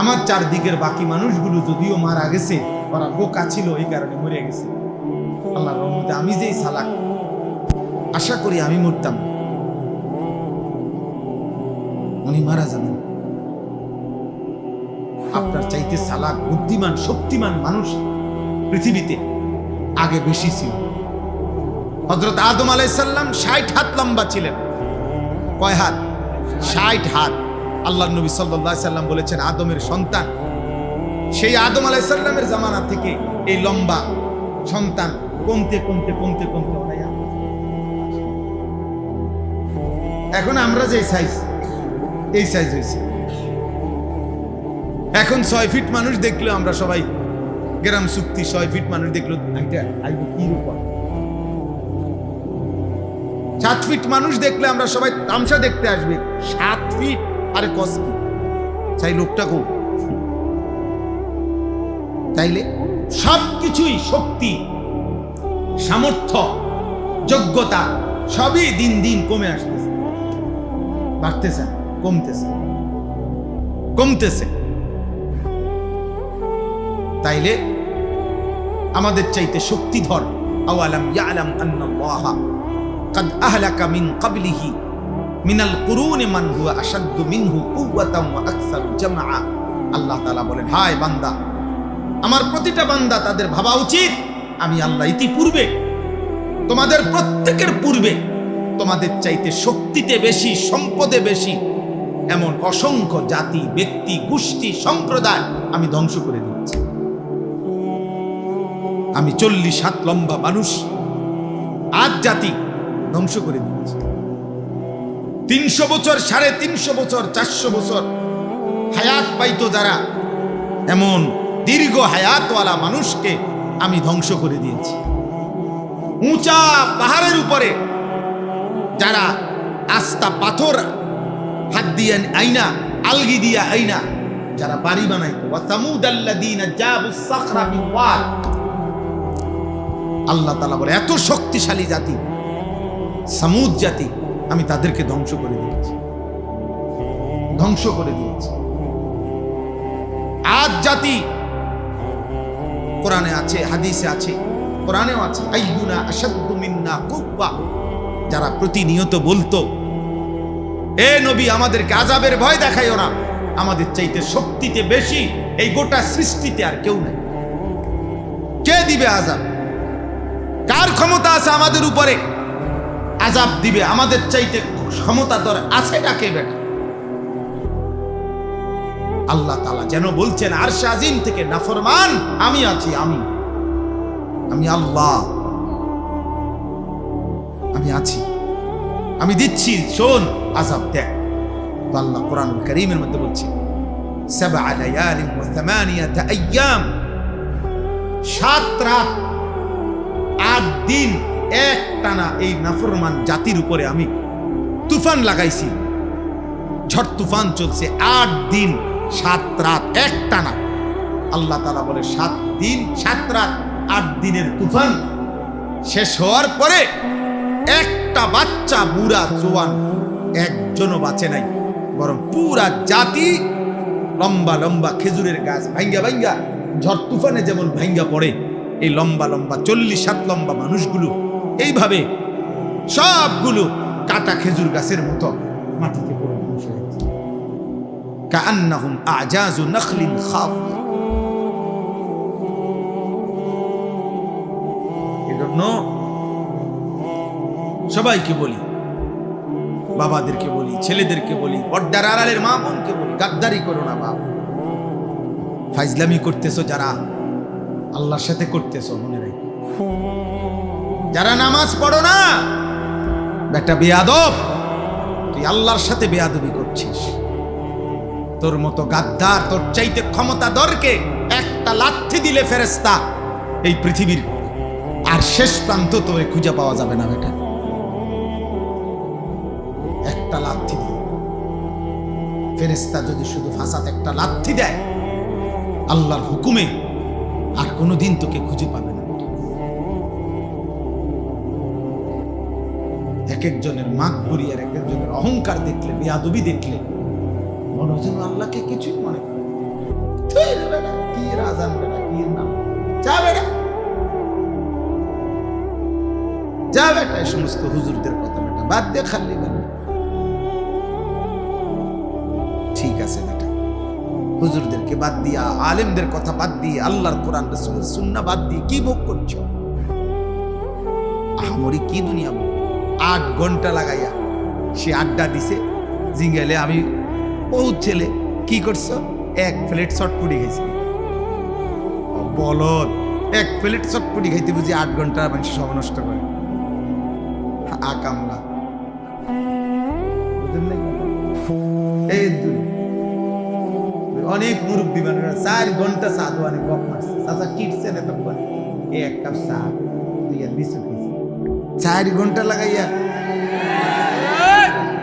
আমার চারদিকের বাকি মানুষগুলো যদিও মারা গেছে, ওরা বোকা ছিল এই কারণে মরে গেছে। আল্লাহর রহমতে আমি যেই চালাক, আশা করি আমি মরতাম, উনি মারা যাবেন। আপনার চাইতে চালাক, বুদ্ধিমান, শক্তিমান মানুষ পৃথিবীতে আগে বেশি ছিল। হযরত আদম আলাইহিস সালাম 60 হাত লম্বা ছিলেন। কয় হাত? 60 হাত। আল্লাহর নবী সাল্লাল্লাহু আলাইহি সাল্লাম বলেছেন আদমের সন্তান, সেই আদম আলাইহিস সালামের জামানা থেকে এই লম্বা সন্তান কমতে কমতে কমতে কমতে এখন আমরা যে সাইজ, এই সাইজ হয়েছে। এখন 6 ফিট মানুষ দেখলেও আমরা সবাই গ্রাম চুক্তি, 6 ফিট মানুষ দেখলো কি রূপ। 7 ফিট মানুষ দেখলে আমরা সবাই তামসা দেখতে আসবে। 7 ফিট, আরে কস কি চাই লোকটা কো। তাইলে সবকিছুই, শক্তি, সামর্থ্য, যোগ্যতা সবই দিন দিন কমে আসতেছে, বাড়তেছে, কমতেছে, কমতেছে। তাইলে আমাদের চাইতে শক্তিধর, আওয়ালাম ইয়ালাম আন্নাল্লাহ قد أهلك من قبله من القرون من هو أشد منه قوة وأكثر جمعا। আল্লাহ তাআলা বলেন, হায় বান্দা, আমার প্রতিটা বান্দা তাদের ভাবা উচিত আমি আল্লাহ ইতিপূর্বে, তোমাদের প্রত্যেকের পূর্বে, তোমাদের চাইতে শক্তিতে বেশি, সম্পদে বেশি এমন অসংখ্য জাতি, ব্যক্তি, গোষ্ঠী, সম্প্রদায় আমি ধ্বংস করে দিচ্ছি। আমি 40 হাত লম্বা মানুষ, আজ জাতি ধ্বংস করে দিয়েছে। 300 বছর, 350 বছর, 400 বছর হায়াত পাইতো যারা, এমন দীর্ঘ হায়াতওয়ালা মানুষকে আমি ধ্বংস করে দিয়েছি। উঁচা পাহাড়ের উপরে যারা আস্তা পাথর হাত দিয়ে আইনা, আলগি দিয়া আইনা যারা বাড়ি বানাইতো, ওয়া সামুদাল্লাযীনা জাবুস সাখরা মিন ওয়াদ। আল্লাহ তাআলা বলে এত শক্তিশালী জাতি সামুদ জাতি, আমি তাদেরকে ধ্বংস করে দিয়েছি, ধ্বংস করে দিয়েছি। আদ জাতি, কোরআনে আছে, হাদিসে আছে, কোরআনেও আছে, আইয়ুনা আশাদ্দু মিন্না কুওয়া, যারা প্রতিনিয়ত বলতো এ নবী আমাদেরকে আযাবের ভয় দেখাইও না, আমাদের চাইতে শক্তিতে বেশি এই গোটা সৃষ্টিতে আর কেউ নেই। কে দিবে আযাব? কার ক্ষমতা আছে আমাদের উপরে আযাব দিবে? আমাদের চাইতে ক্ষমতা তোর আছে ডাকে বেটা। আল্লাহ তাআলা যেন বলছেন আরশে আজিম থেকে, নাফরমান আমি আছি, আমি আল্লাহ, আমি আছি, আমি দিচ্ছি, শোন আযাব দেখ। তো আল্লাহ কোরআনুল কারীমের মধ্যে বলছে 7 লায়ালিন ওয়া 8 আইয়াম, 7 রাত 8 দিন এক টানা এই নাফরমান জাতির উপরে আমি তুফান লাগাইছি, ঝড় তুফান চলছে 8 দিন 7 রাত এক টানা। আল্লাহ তাআলা বলে 7 দিন 7 রাত 8 দিনের তুফান শেষ হওয়ার পরে একটা বাচ্চা, বুড়া, জওয়ান একজনও বাঁচে নাই, বরং পুরা জাতি লম্বা লম্বা খেজুরের গাছ ভাঙ্গা ভাঙ্গা ঝড় তুফানে যেমন ভাঙ্গা পড়ে, এই লম্বা লম্বা 40 হাত লম্বা মানুষগুলো এইভাবে সবগুলো কাটা খেজুর গাছের মতো মাটিতে পড়ে ধ্বংস হয়েছে। কাআন্নাহুম আজাযু নাখলিন খাফিয়া, জন্য সবাইকে বলি, বাবাদেরকে বলি, ছেলেদেরকে বলি, পর্দার আড়ালের মা বোনকে বলি, গাদ্দারি করো না বাবা। ফাইজলামি করতেছো যারা, আল্লাহর সাথে করতেছো মনে রাখো। যারা নামাজ পড়ো না, বেটা বেয়াদব, তুই আল্লাহর সাথে বেয়াদবি করছিস। তোর মতো গাদ্দার, তোর চাইতে ক্ষমতাধরকে একটা লাথি দিলে ফেরেশতা এই পৃথিবীর আর শেষ প্রান্ত তোরে খুঁজে পাওয়া যাবে না বেটা। একটা লাথি দিলে ফেরেশতা যদি শুধু ফাসাদ একটা লাথি দেয় আল্লাহর হুকুমে, আর কোনোদিন তোকে খুঁজে পাবে না। এক একজনের মাকবুরি আর এক একজনের অহংকার দেখলে, বেয়াদবি দেখলে মনে হয় যেন আল্লাহকে কিছুই মনে করে। কি রাজান বেটা, কি নাম, যা বেটা, যা বেটা। এই সমস্ত হুজুরদের কথা বেটা বাদ দিয়ে খালি বেটা। ঠিক আছে বেটা, হুজুরদেরকে বাদ দিয়া, আলেমদের কথা বাদ দিয়ে, আল্লাহর কোরআন রাসূলের সুন্নাহ বাদ দিয়ে কি ভোগ করছো? আহামরি কি দুনিয়া ভোগ? 8 ঘন্টা লাগাইয়া সে আড্ডা দিছে জিঙ্গেলে। আমি বহুত ছেলে কি করছো? 1 প্লেট চটপুটি খাইছি। বলদ, 1 প্লেট চটপুটি খাইতে বুঝি 8 ঘন্টা মানুষ সব নষ্ট করে। আকামলা এই অনেক মুরব্বী মানুষরা 4 ঘন্টা চা দোয়ানে বক মারছে। চাচা কিটছেন এতক্ষণ, এই 1 কাপ চা দিয়ে বিস্কুট খাইছে। 4 ঘন্টা লাগাইয়া,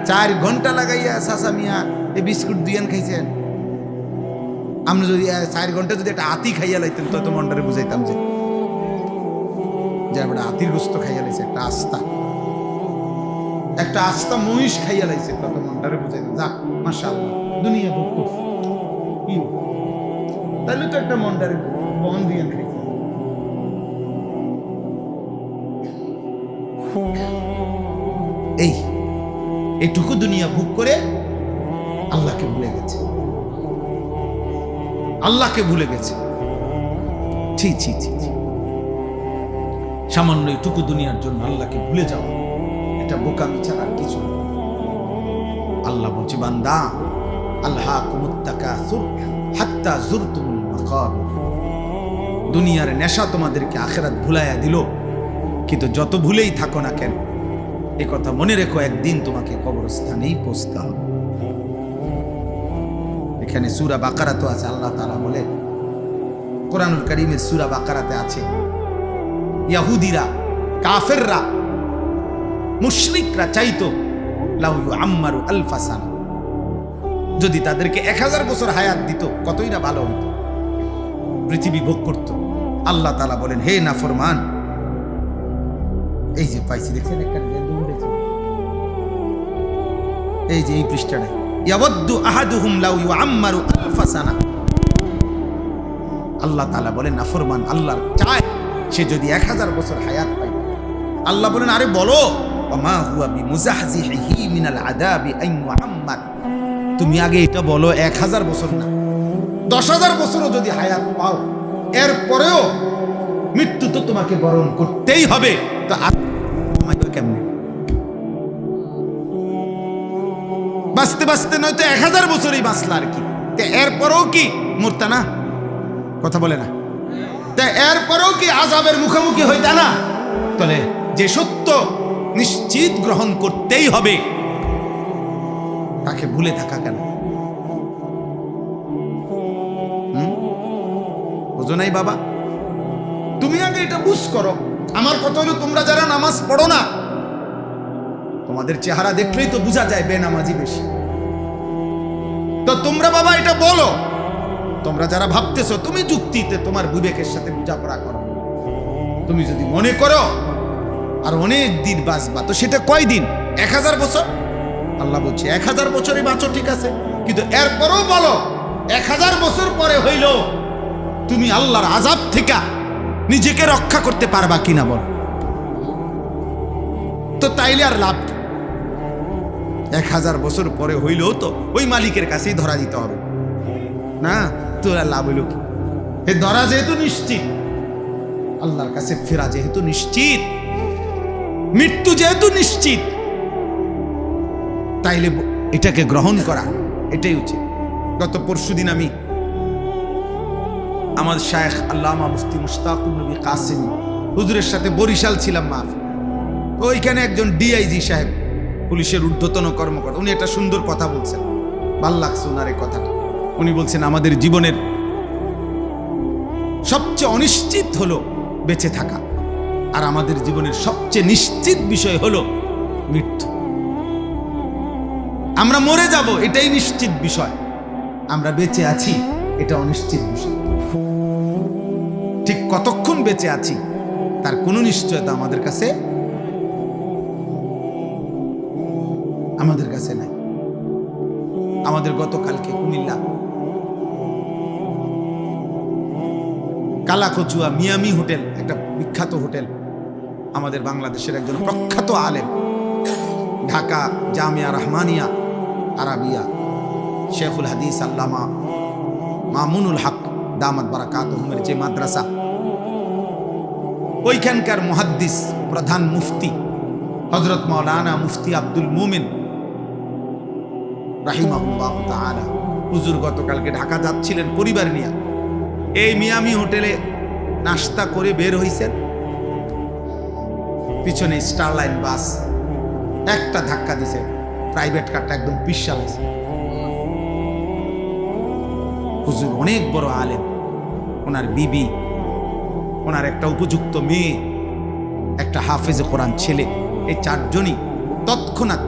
4 ঘন্টা লাগাইয়া চাচা মিয়া এই বিস্কুট দুইয়ান খাইছেন। আমরা যদি 4 ঘন্টা যদি একটা আতি খাইয়া লাইতেন তো মনটারে বুঝাইতাম যে একটা আতির গোস্ত খাইয়া লাইছে, একটা আস্তা মহিষ খাইয়া লাইছে, তত মনটারে বুঝাইতাম যা মাশাআল্লাহ দুনিয়া ভোগ করছে। তাহলে তো একটা মনটারে বহন দিয়ে খাইছে। এইটুকু দুনিয়া ভোগ করে আল্লাহকে ভুলে গেছে, আল্লাহকে ভুলে গেছে। ছি ছি ছি, সামান্য এইটুকু দুনিয়ার জন্য আল্লাহকে ভুলে যাওয়া, এটা বোকামি ছাড়া আর কিছু না। আল্লাহ বলছে বান্দা, আলহাকুমুত তাকাসুর হাত্তা যুরতুমুল মাকাবির। দুনিয়ার নেশা তোমাদেরকে আখিরাত ভুলাইয়া দিল, কিন্তু যত ভুলেই থাকো না কেন এই কথা মনে রেখো, একদিন তোমাকে কবরস্থানেই পৌঁছতে হবে। এখানে সূরা বাকারা তো আছে, আল্লাহ তাআলা বলে কোরআনুল কারীমের সূরা বাকারাতে আছে, ইহুদিরা, কাফেররা, মুশরিকরা চাইতো লাউ ইউআম্মারু আলফা সানা, যদি তাদেরকে 1000 বছর হায়াত দিত কতই না ভালো হইতো, পৃথিবী ভোগ করত। আল্লাহ তাআলা বলেন, হে নাফরমান, এই যে পাইছি দেখছেন একটা দৌড়েছে, এই যে এই পৃষ্ঠাটা, ইয়াওয়াদ্দু আহাদুহুম লাউ ইউআম্মারু আলফা সানা। আল্লাহ তাআলা বলেন নাফরমান আল্লাহর চায় সে যদি 1000 বছর হায়াত পায়। আল্লাহ বলেন, আরে বলো, ওমা হুয়া বিমুজাহজিহি মিনাল আযাবি আন ইউআম্মার। তুমি আগে এটা বলো 1000 বছর না, 10,000 বছরও যদি হায়াত পাও, এরপরেও মৃত্যু তো তোমাকে বরণ করতেই হবে। তো কেমনে বাঁচতে বাঁচতে নয়তো 1000 বছরই বাঁচলা আর কি, এরপরেও কি মরতা না? কথা বলে না? এরপরেও কি আযাবের মুখোমুখি হইতা না? তাহলে যে সত্য নিশ্চিত গ্রহণ করতেই হবে, তাকে ভুলে থাকা কেন? বুঝো নাই বাবা? তুমি আগে এটা বুঝ করো। আমার কথা হলো, তোমরা যারা নামাজ পড়ো না, তোমাদের চেহারা দেখলেই তো বোঝা যায় বেনামাজি বেশি। তো তোমরা বাবা এটা বলো, তোমরা যারা ভাবতেছো, তুমি যুক্তিতে তোমার বিবেকের সাথে বোঝাপড়া করো। তুমি যদি মনে করো আর অনেক দিন বাঁচবা, তো সেটা কয়দিন? 1000 বছর? আল্লাহ বলছে 1000 বছরই বাঁচো, ঠিক আছে, কিন্তু এরপরও বলো 1000 বছর পরে হইল তুমি আল্লাহর আযাব থেকে নিজেকে রক্ষা করতে পারবা কিনা বল। তো তাইলে আর লাভ, 1000 বছর পরে হইলেও তো ওই মালিকের কাছেই ধরা দিতে হবে না, তোর আর লাভ হইল কি? এ ধরা যেহেতু নিশ্চিত, আল্লাহর কাছে ফেরা যেহেতু নিশ্চিত, মৃত্যু যেহেতু নিশ্চিত, তাইলে এটাকে গ্রহণ করা এটাই উচিত। গত পরশুদিন আমি আমার শায়েখ আল্লামা মুফতি মুশতাকুর নবী কাসেমি হুজুরের সাথে বরিশাল ছিলাম মাফ। ওইখানে একজন ডিআইজি সাহেব, পুলিশের ঊর্ধ্বতন কর্মকর্তা, উনি একটা সুন্দর কথা বলছেন, ভাল লাগছে ওনার এই কথাটা। উনি বলছেন আমাদের জীবনের সবচেয়ে অনিশ্চিত হলো বেঁচে থাকা, আর আমাদের জীবনের সবচেয়ে নিশ্চিত বিষয় হলো মৃত্যু। আমরা মরে যাব এটাই নিশ্চিত বিষয়, আমরা বেঁচে আছি এটা অনিশ্চিত বিষয়। ঠিক কতক্ষণ বেঁচে আছি তার কোনো নিশ্চয়তা আমাদের কাছে নাই। আমাদের গতকালকে কুমিল্লা কালাকচুয়া মিয়ামি হোটেল, একটা বিখ্যাত হোটেল, আমাদের বাংলাদেশের একজন প্রখ্যাত আলেম, ঢাকা জামিয়া রহমানিয়া আরাবিয়া শেখুল হাদিস আল্লামা মামুনুল হক দামাত বারাকাতুহুমের যে মাদ্রাসা, ওইখানকার মুহাদ্দিস প্রধান মুফতি হযরত মাওলানা মুফতি আব্দুল মুমিন রাহিমাহুল্লাহু তাআলা হুজুর গতকালকে ঢাকা যাচ্ছিলেন পরিবার নিয়ে। এই মিয়ামি হোটেলে নাস্তা করে বের হইছেন, পিছনে স্টারলাইন বাস একটা ধাক্কা দিছে, প্রাইভেট কারটা একদম পিছাল হয়েছে। হুজুর অনেক বড় আলেম, ওনার বিবি, ওনার একটা উপযুক্ত মেয়ে, একটা হাফেজে কোরআন ছেলে, এই চারজনই তৎক্ষণাৎ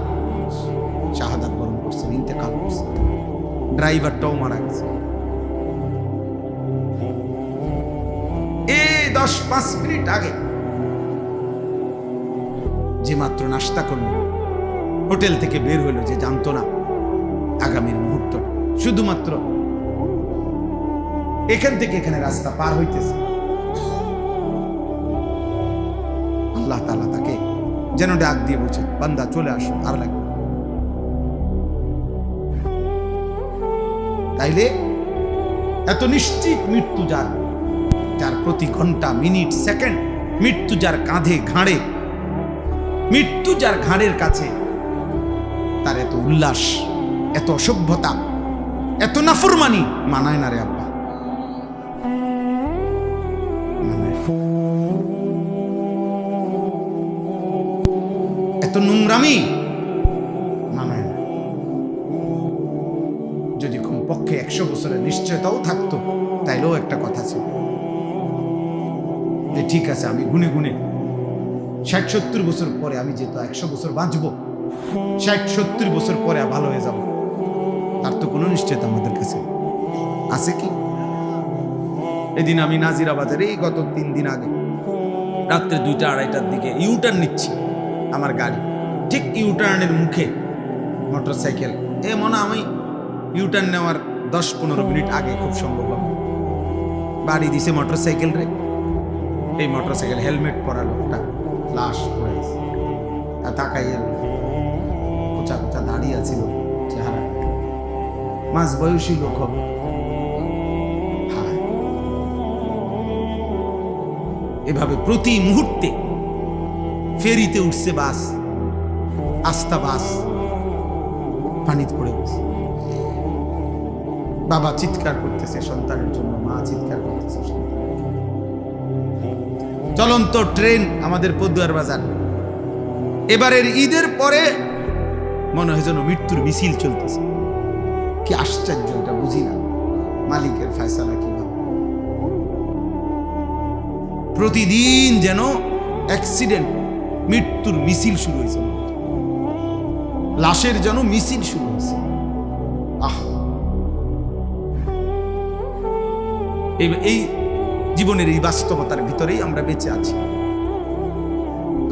শাহাদাত বরণ করছেন, ইন্তেকাল করছেন। ড্রাইভারটাও মারা গেছে। এই 10-5 মিনিট আগে যে মাত্র নাস্তা করলো, হোটেল থেকে বের হইলো, যে জানতো না আগামীর মুহূর্ত, শুধুমাত্র এখান থেকে এখানে রাস্তা পার হইতেছে, আল্লাহ তাআলা তাকে যেন ডাক দিয়ে বলছেন, বান্দা চলে আসো, আর লাগবে। তাইলে এত নিশ্চিত মৃত্যু যার প্রতি ঘন্টা মিনিট সেকেন্ড মৃত্যু, যার কাঁধে ঘাড়ে মৃত্যু, যার ঘাড়ের কাছে, তার এত উল্লাস, এত অসভ্যতা, এত নাফরমানি মানায় না রে আব্বা, এত নোংরামি মানায় না। যদি কমপক্ষে 100 বছরের নিশ্চয়তাও থাকতো, তাইলেও একটা কথা ছিল যে ঠিক আছে, আমি গুনে গুনে 60-70 বছর পরে, আমি যেহেতু 100 বছর বাঁচবো, 60-70 বছর পরে ভালো হয়ে যাব, তার তো কোনো নিশ্চয়তা আমাদের কাছে আছে কি? এদিন আমি নাজিরা বাজারে গত 3 দিন আগে রাত্রে 2টা-2:30টার দিকে ইউটার্ন নিচ্ছি, আমার গাড়ি ঠিক ইউটার্নের মুখে মোটরসাইকেল, আমি ইউটার্ন নেওয়ার 10-15 মিনিট আগে খুব সম্ভব বাড়ি দিছে মোটরসাইকেল রে। এই মোটরসাইকেল হেলমেট পরা লোকটা লাশ পড়ে আছে, আর তাকাইয়া কোচা কোচা দাঁড়িয়ে আছিল, চেহারা মাঝ বয়সী লোক হবে। এভাবে প্রতি মুহূর্তে ফেরিতে উঠছে বাস, আস্তা বাস পানিতে পড়ে গেছে। বাবা চিৎকার করতেছে সন্তানের জন্য, মা চিৎকার করতেছে সন্তানের জন্য। চলন্ত ট্রেন আমাদের পদুয়ার বাজার, এবারের ঈদের পরে মনে হয় যেন মৃত্যুর মিছিল চলতেছে। কি আশ্চর্য, এটা বুঝি না মালিকের ফয়সালা কিভাবে। প্রতিদিন যেন অ্যাক্সিডেন্ট, মৃত্যুর মিছিল শুরু হয়েছে, লাশের যেন মিছিল শুরু হয়েছে। এই জীবনের এই বাস্তবতার ভিতরেই আমরা বেঁচে আছি।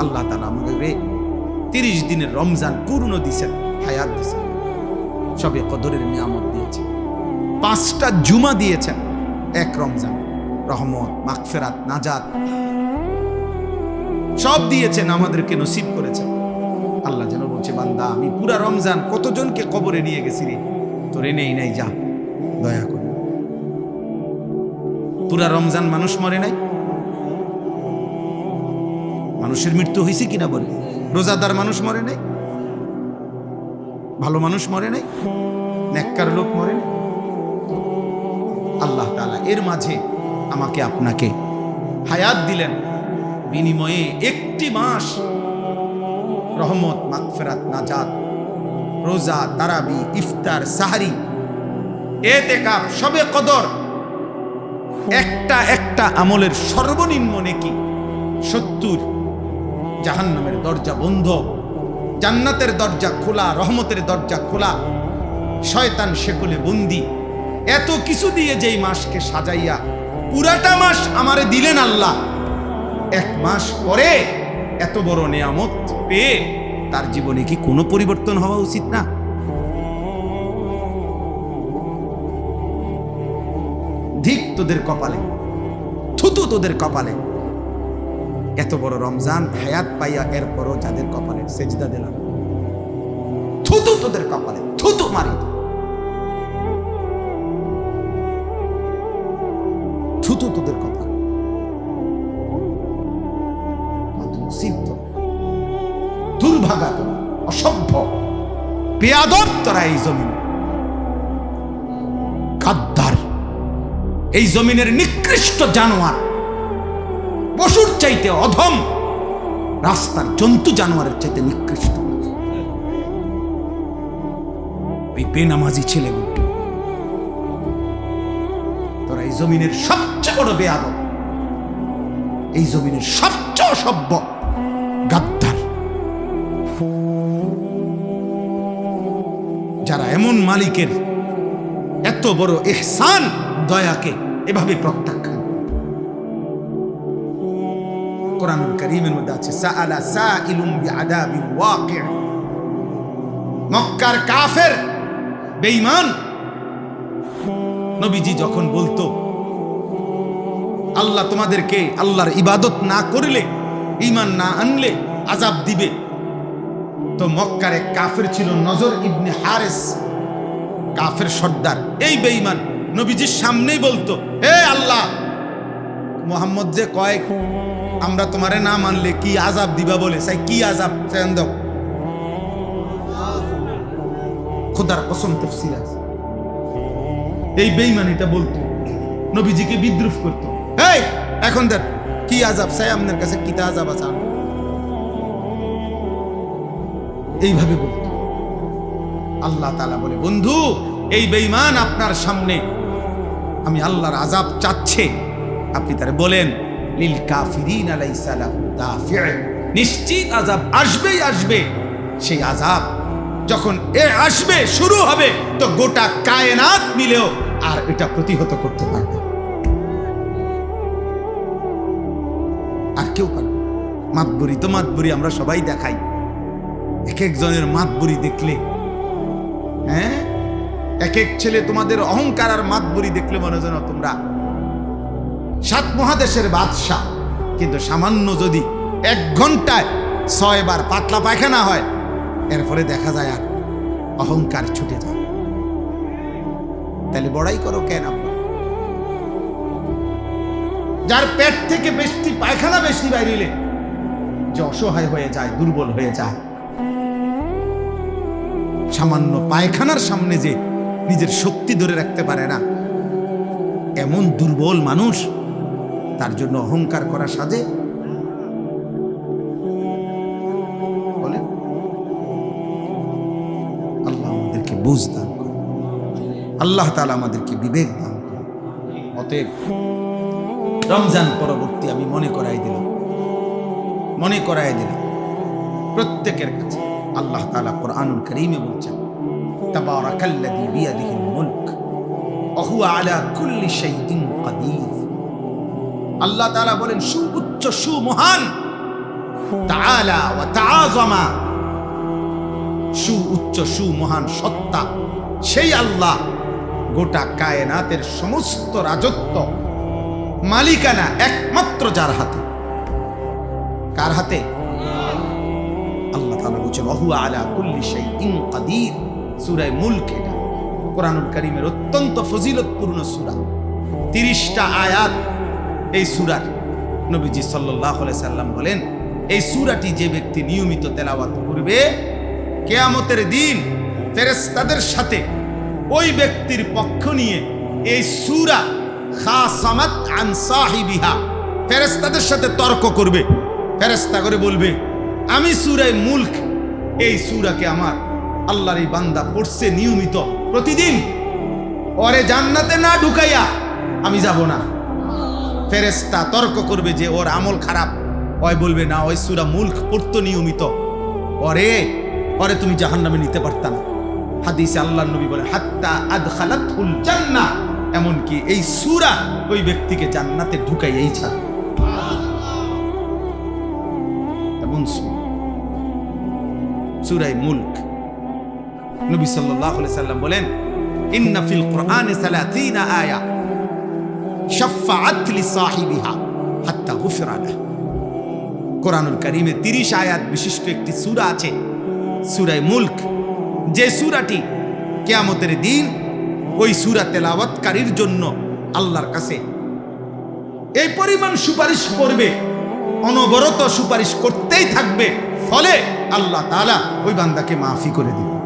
আল্লাহ তাআলা আমাদের 30 দিনের রমজান পূর্ণ দিয়েছেন, হায়াত দিয়েছেন, সবে কদরের নিয়ামত দিয়েছেন, 5টা জুমা দিয়েছেন, এক রমজান, রহমত, মাগফিরাত, নাজাত সব দিয়েছেন, আমাদেরকে নসিব করেছেন। আল্লাহ যেন বলছে, বান্দা আমি পুরা রমজান কতজনকে কবরে নিয়ে গেছি রে, তোরে নেই নাই, যা দয়া করে। পুরা রমজান মানুষ মরে নাই, মানুষের মৃত্যু হয়েছে কিনা বলে? রোজাদার মানুষ মরে নাই, ভালো মানুষ মরে নাই, নেককার লোক মরে নাই। আল্লাহ তাআলা এর মাঝে আমাকে আপনাকে হায়াত দিলেন, বিনিময়ে একটি মাস রহমত, মাগফিরাত, নাজাত, রোজা, তারাবি, ইফতার, সাহারি, এতেকাফ, শবে কদর, একটা একটা আমলের সর্বনিম্ন নেকি 70। জাহান্নামের দরজা বন্ধ, জান্নাতের দরজা খোলা, রহমতের দরজা খোলা, শয়তান শেকলে বন্দি। এত কিছু দিয়ে যেই মাসকে সাজাইয়া পুরাটা মাস আমারে দিলেন আল্লাহ, এক মাস পরে এত বড় নিয়ামত পেয়ে তার জীবনে কি কোনো পরিবর্তন হওয়া উচিত না? ধিক তোদের কপালে, থুতু তোদের কপালে। এত বড় রমজান হায়াত পাইয়া এরপরও যাদের কপালে সেজদা দিলাম, থুতু তোদের কপালে, থুতু মারি, থুতু তোদের কপালে। দুর্ভাগা তোরা, অসভ্য, বেয়াদব তোরা এই জমিন, গাদ্দার, এই জমিনের নিকৃষ্ট জানোয়ার, পশুর চাইতে অধম, রাস্তার জন্তু জানোয়ারের চাইতে নিকৃষ্ট। ওই বেনামাজি ছেলেগুলো, তোরা এই জমিনের সবচেয়ে বড় বেয়াদব, এই জমিনের সবচেয়ে অসভ্য, গাদ্দার। যারা এমন মালিকের এত বড় ইহসান, দয়াকে এভাবে প্রত্যাখ্যান। কোরআনুল কারীমের মধ্যে আছে সাআলা সাইলুম বিআযাবিন ওয়াকি'। মক্কার কাফের, বেঈমান নবীজি যখন বলতো আল্লাহ তোমাদেরকে আল্লাহর ইবাদত না করলে, ঈমান না আনলে আযাব দিবে, তো মক্কার এক কাফের ছিল নজর ইবনে হারিস, কাফের সর্দার। এই বেঈমান নবীজির সামনেই বলতো, হে আল্লাহ, মুহাম্মদ যে কয় আমরা তোমারে না মানলে কি আযাব দিবা বলে, চাই কি আযাব চান দাও। খোদার কসম তাফসীর আছে। এই বেঈমান এটা বলতো, নবীজিকে বিদ্রুপ করতো। এই এখন দেখ কি আযাব চাই, আপনার কাছে কি আযাব আছে, এইভাবে বলতো। আল্লাহ তাআলা বলে, বন্ধু, এই বেঈমান আপনার সামনে আমি আল্লাহর আযাব চাচ্ছে, আপনি তারে বলেন লিল কাফিরিনা লাইসা লাহু দাফি', নিশ্চিত আযাব আসবেই আসবে। সেই আযাব যখন আসবে, শুরু হবে, তো গোটা কায়নাত মিলেও আর এটা প্রতিহত করতে পারবে আর কেউ পারবে। মাতবুরি তো মাতবুরি আমরা সবাই দেখাই, এক একজনের মাতবুরি দেখলে, হ্যাঁ, এক এক ছেলে তোমাদের অহংকার আর মাতবুরি দেখলে মনে যেন তোমরা 7 মহাদেশের বাদশা। কিন্তু সামান্য যদি 1 ঘন্টায় 6 বার পাতলা পায়খানা হয়, এরপরে দেখা যায় আর অহংকার ছুটে যায়। তাহলে বড়াই করো কেন? আমরা যার পেট থেকে বেশি পায়খানা বেশি বাইরিলে যে অসহায় হয়ে যায়, দুর্বল হয়ে যায়, সামান্য পায়খানার সামনে যে নিজের শক্তি ধরে রাখতে পারে না, এমন দুর্বল মানুষ, তার জন্য অহংকার করা সাজে? বলে আল্লাহ আমাদেরকে বুঝ দান করে, আল্লাহ তাআলা আমাদেরকে বিবেক দান করে। অতএব রমজান পরবর্তী আমি মনে করাই দিলাম প্রত্যেকের কাছে, আল্লাহ তাআলা কোরআনুল কারীমে বলছেন, তাবারাকাল্লাযী বিয়াদিহিল মুলক ওয়া হুয়া আলা কুল্লি শাইইন কাদির। আল্লাহ তাআলা বলেন, সুউচ্চ, সুমহান, তাআলা ওয়া তাআযামা, সুউচ্চ, সুমহান সত্তা সেই আল্লাহ, গোটা কায়নাতের সমস্ত রাজত্ব, মালিকানা একমাত্র যার হাতে। কার হাতে? আল্লাহ তাআলা বলেন ওয়া হুয়া আলা কুল্লি শাইইন কাদির। সূরা মুলক, এটা কোরআনুল কারীমের অত্যন্ত ফজিলতপূর্ণ সূরা। 30টা আয়াত এই সূরার। নবীজি সাল্লাল্লাহু আলাইহি সাল্লাম বলেন, এই সূরাটি যে ব্যক্তি নিয়মিত তেলাওয়াত করবে, কিয়ামতের দিন ফেরেশতাদের সাথে ওই ব্যক্তির পক্ষ নিয়ে এই সূরা খাসামাত আন সাহিবিহা, ফেরেশতাদের সাথে তর্ক করবে। ফেরেশতা করে বলবে, আমি সূরা মুলক, এই সূরাকে আমার আল্লাহর এই বান্দা পড়ছে নিয়মিত প্রতিদিন, ওরে জান্নাতে না ঢুকাইয়া আমি যাব না। ফেরেশতা তর্ক করবে যে ওর আমল খারাপ, ওই বলবে না, ওই সূরা মুলক পড়তো নিয়মিত, ওরে তুমি জাহান্নামে নিতে পারতা না। হাদিসে আল্লাহর নবী বলে, হাত্তা আদখালাতুল জান্নাহ, এমনকি এই সূরা ওই ব্যক্তিকে জান্নাতে ঢুকাইয়াই ছাড়বে। এমন সূরা মুলক। নবী সাল্লাল্লাহু আলাইহি সাল্লাম বলেন, ইন্না ফিল কুরআনি 30 আয়া শাফাআত লিসাহিবিহা হাত্তা গুফিরা লাহু। কোরআনুল কারীমে 30 আয়াত বিশিষ্ট একটি সূরা আছে, সূরা মুলক, যে সূরাটি কিয়ামতের দিন ওই সূরা তেলাওয়াতকারীর জন্য আল্লাহর কাছে এই পরিমাণ সুপারিশ করবে, অনবরত সুপারিশ করতেই থাকবে, ফলে আল্লাহ তাআলা ওই বান্দাকে মাফি করে দিবেন।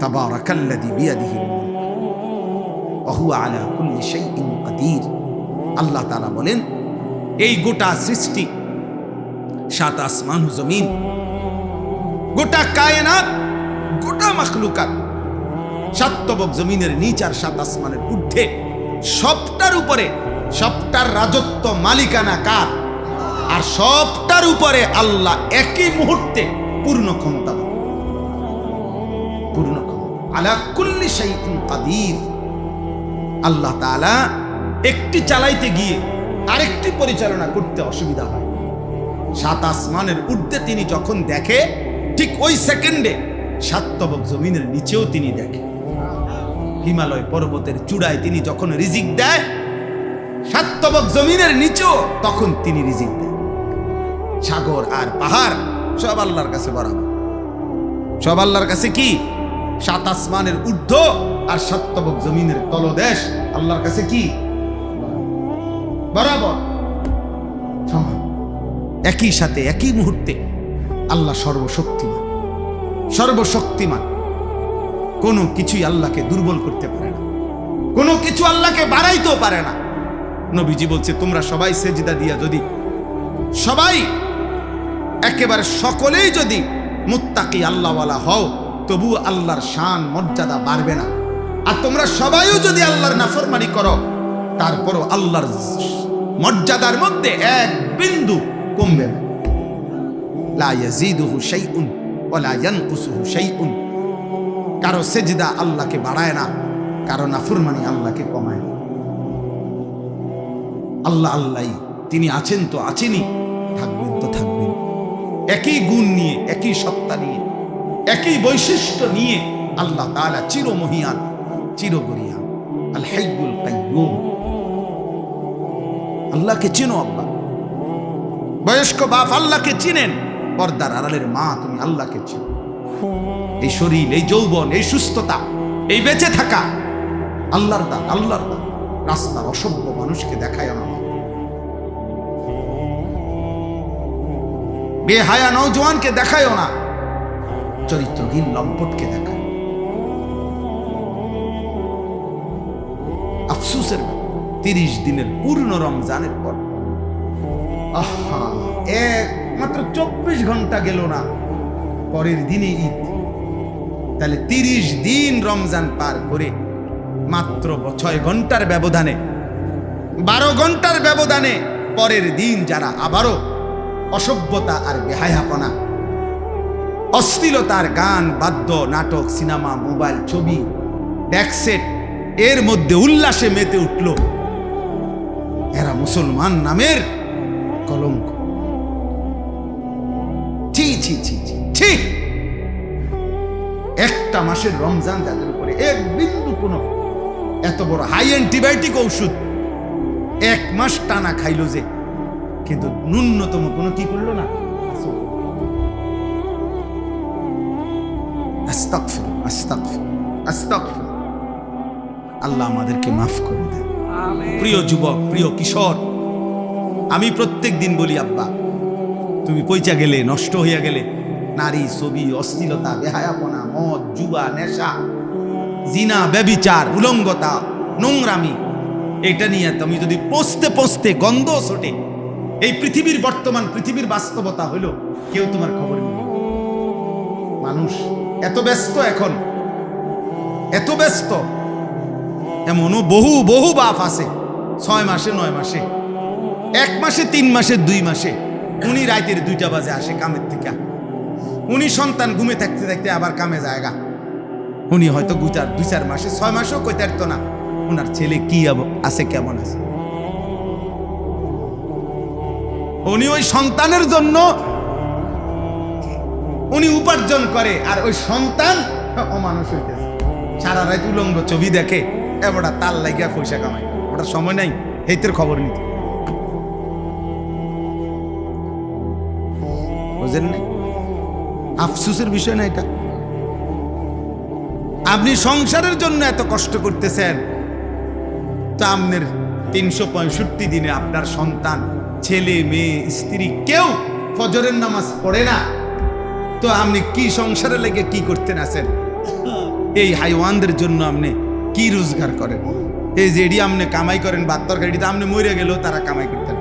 তাবারাকাল্লাযী বিয়াদিহিল মুলক ওয়া হুয়া আলা কুল্লি শাইইন কাদির। আল্লাহ তাআলা বলেন, এই গোটা সৃষ্টি, 7 আসমান ও জমিন, গোটা কায়নাত, গোটা মাখলুকাত, 7 তবক জমিনের নিচ আর 7 আসমানের ঊর্ধ্বে, সবটার উপরে, সবটার রাজত্ব মালিকানা কার? আর সবটার উপরে আল্লাহ একই মুহূর্তে পূর্ণ ক্ষমতা, পূর্ণ ক্ষমতা, আলা কুল্লি শাইইন কাদির। আল্লাহ তাআলা একটি চালাইতে গিয়ে আরেকটি পরিচালনা করতে অসুবিধা হয়। 7 আসমানের ঊর্ধ্বে তিনি যখন দেখে, ঠিক ওই সেকেন্ডে 7 তবক জমিনের নিচেও তিনি দেখে। হিমালয় পর্বতের চূড়ায় তিনি যখন রিজিক দেয়, 7 তবক জমিনের নিচেও তখন তিনি রিজিক দেন। সাগর আর পাহাড় সব আল্লাহর কাছে বরাবর, সব আল্লাহর কাছে কি? 7 আসমানের ঊর্ধ্ব আর 7 তবক জমিনের তলদেশ আল্লাহর কাছে কি? বরাবর, সমান। একই সাথে একই মুহূর্তে আল্লাহ সর্বশক্তিমান, সর্বশক্তিমান। কোনো কিছুই আল্লাহকে দুর্বল করতে পারে না, কোনো কিছু আল্লাহকে বাড়াইতেও পারে না। নবীজি বলছে, তোমরা সবাই সেজদা দিয়া, যদি সবাই একেবারে সকলেই যদি মুত্তাকি আল্লাহওয়ালা হও, তবু আল্লাহর শান মর্যাদা বাড়বে না। আর তোমরা সবাইও যদি আল্লাহর নাফরমানি করো, তারপরও আল্লাহর মর্যাদার মধ্যে এক বিন্দু কমবে না। লা ইয়াজিদুহু শাইউন ওয়া লা ইয়ানকুসুহু শাইউন। কারো সেজদা আল্লাহকে বাড়ায় না, কারো নাফরমানি আল্লাহকে কমায় না। আল্লাহ আল্লাহই, তিনি আছেন তো আছেনই, থাকবেন তো থাকবেন। একই গুণ নিয়ে, একই সত্তা নিয়ে, একই বৈশিষ্ট্য নিয়ে আল্লাহ তাআলা চিরমহিয়ান, চিরগরিয়ান, আল হাইয়ুল কাইয়্যুম। আল্লাহকে চিনো আব্বা, বয়স্ক বাপ আল্লাহকে চিনেন, পর্দার আড়ালের মা তুমি আল্লাহকে চিনো। এই শরীর, এই যৌবন, এই সুস্থতা, এই বেঁচে থাকা আল্লাহর দান, আল্লাহর দান। রাস্তার অসভ্য মানুষকে দেখায় না, বেহায়া নওজোয়ানকে দেখায় না, চরিত্রহীন লম্পটকে দেখায়। আফসোসের 30 দিনের পূর্ণ রমজানের পর, আহা, মাত্র 24 ঘন্টা গেল না, পরের দিনে ঈদ। তাহলে 30 দিন রমজান পার করে মাত্র 6 ঘন্টার ব্যবধানে, 12 ঘন্টার ব্যবধানে পরের দিন যারা আবারও অসভ্যতা আর বেহায়াপনা, অশ্লীলতার গান, বাদ্য, নাটক, সিনেমা, মোবাইল, ছবি, ব্যাকসেট, এর মধ্যে উল্লাসে মেতে উঠল, এরা মুসলমান নামের কলঙ্ক। ছি ছি ছি ছি ছি। একটা মাসের রমজান যাদের উপরে এক বিন্দু কোনো এত বড় হাই অ্যান্টিবায়োটিক ঔষধ 1 মাস টানা খাইলো যে, কিন্তু ন্যূনতম কোনো কি করলো না। আস্তাগফির, আস্তাগফির, আস্তাগফির। আল্লাহ আমাদেরকে মাফ করে দেন। প্রিয় যুবক, প্রিয় কিশোর, আমি প্রত্যেক দিন বলি, আব্বা তুমি পয়চা গেলে, নষ্ট হইয়া গেলে, নারী, ছবি, অশ্লীলতা, বেহায়াপনা, মদ, জুয়া, নেশা, জিনা, ব্যভিচার, উলঙ্গতা, নোংরামি, এটা নিয়ে তুমি যদি পৌঁছতে পৌঁছতে গন্ধ ছোটে, এই পৃথিবীর বর্তমান পৃথিবীর বাস্তবতা হইল, কেউ তোমার খবর নেই। মানুষ এত ব্যস্ত, এখন এত ব্যস্ত, এমনও বহু বহু বাপ আছে 6 মাসে 9 মাসে, 1 মাসে 3 মাসে 2 মাসে, উনি রাতের 2টা বাজে আসে কামের থেকে, উনি সন্তান ঘুমে থাকতে থাকতে আবার কামে জায়গা, উনি হয়তো 2-4 মাসে 6 মাসেও কইতে পারতো না ওনার ছেলে কি আছে, কেমন আছে। উনি ওই সন্তানের জন্য উনি উপার্জন করে, আর ওই সন্তান অমানুষ হইতেছে, সারা রাত উলঙ্গ ছবি দেখে, এবারটা তার লাগিয়া পয়সা কামায়, ওটার সময় নাই হেতের খবর নিতে। বুঝেন না? আফসোসের বিষয় না এটা। আপনি সংসারের জন্য এত কষ্ট করতেছেন, তো আপনার 365 দিনে আপনার সন্তান, ছেলে, মেয়ে, স্ত্রী কেউ ফজরের নামাজ পড়ে না, তো আপনি কি সংসারে লেগে কি করতেন আছেন? এই হাইওয়ানদের জন্য আপনি কি রোজগার করেন? এই যে এডি আপনি কামাই করেন, ভাত তরকারিতে আপনি মরে গেলেও তারা কামাই করতেন।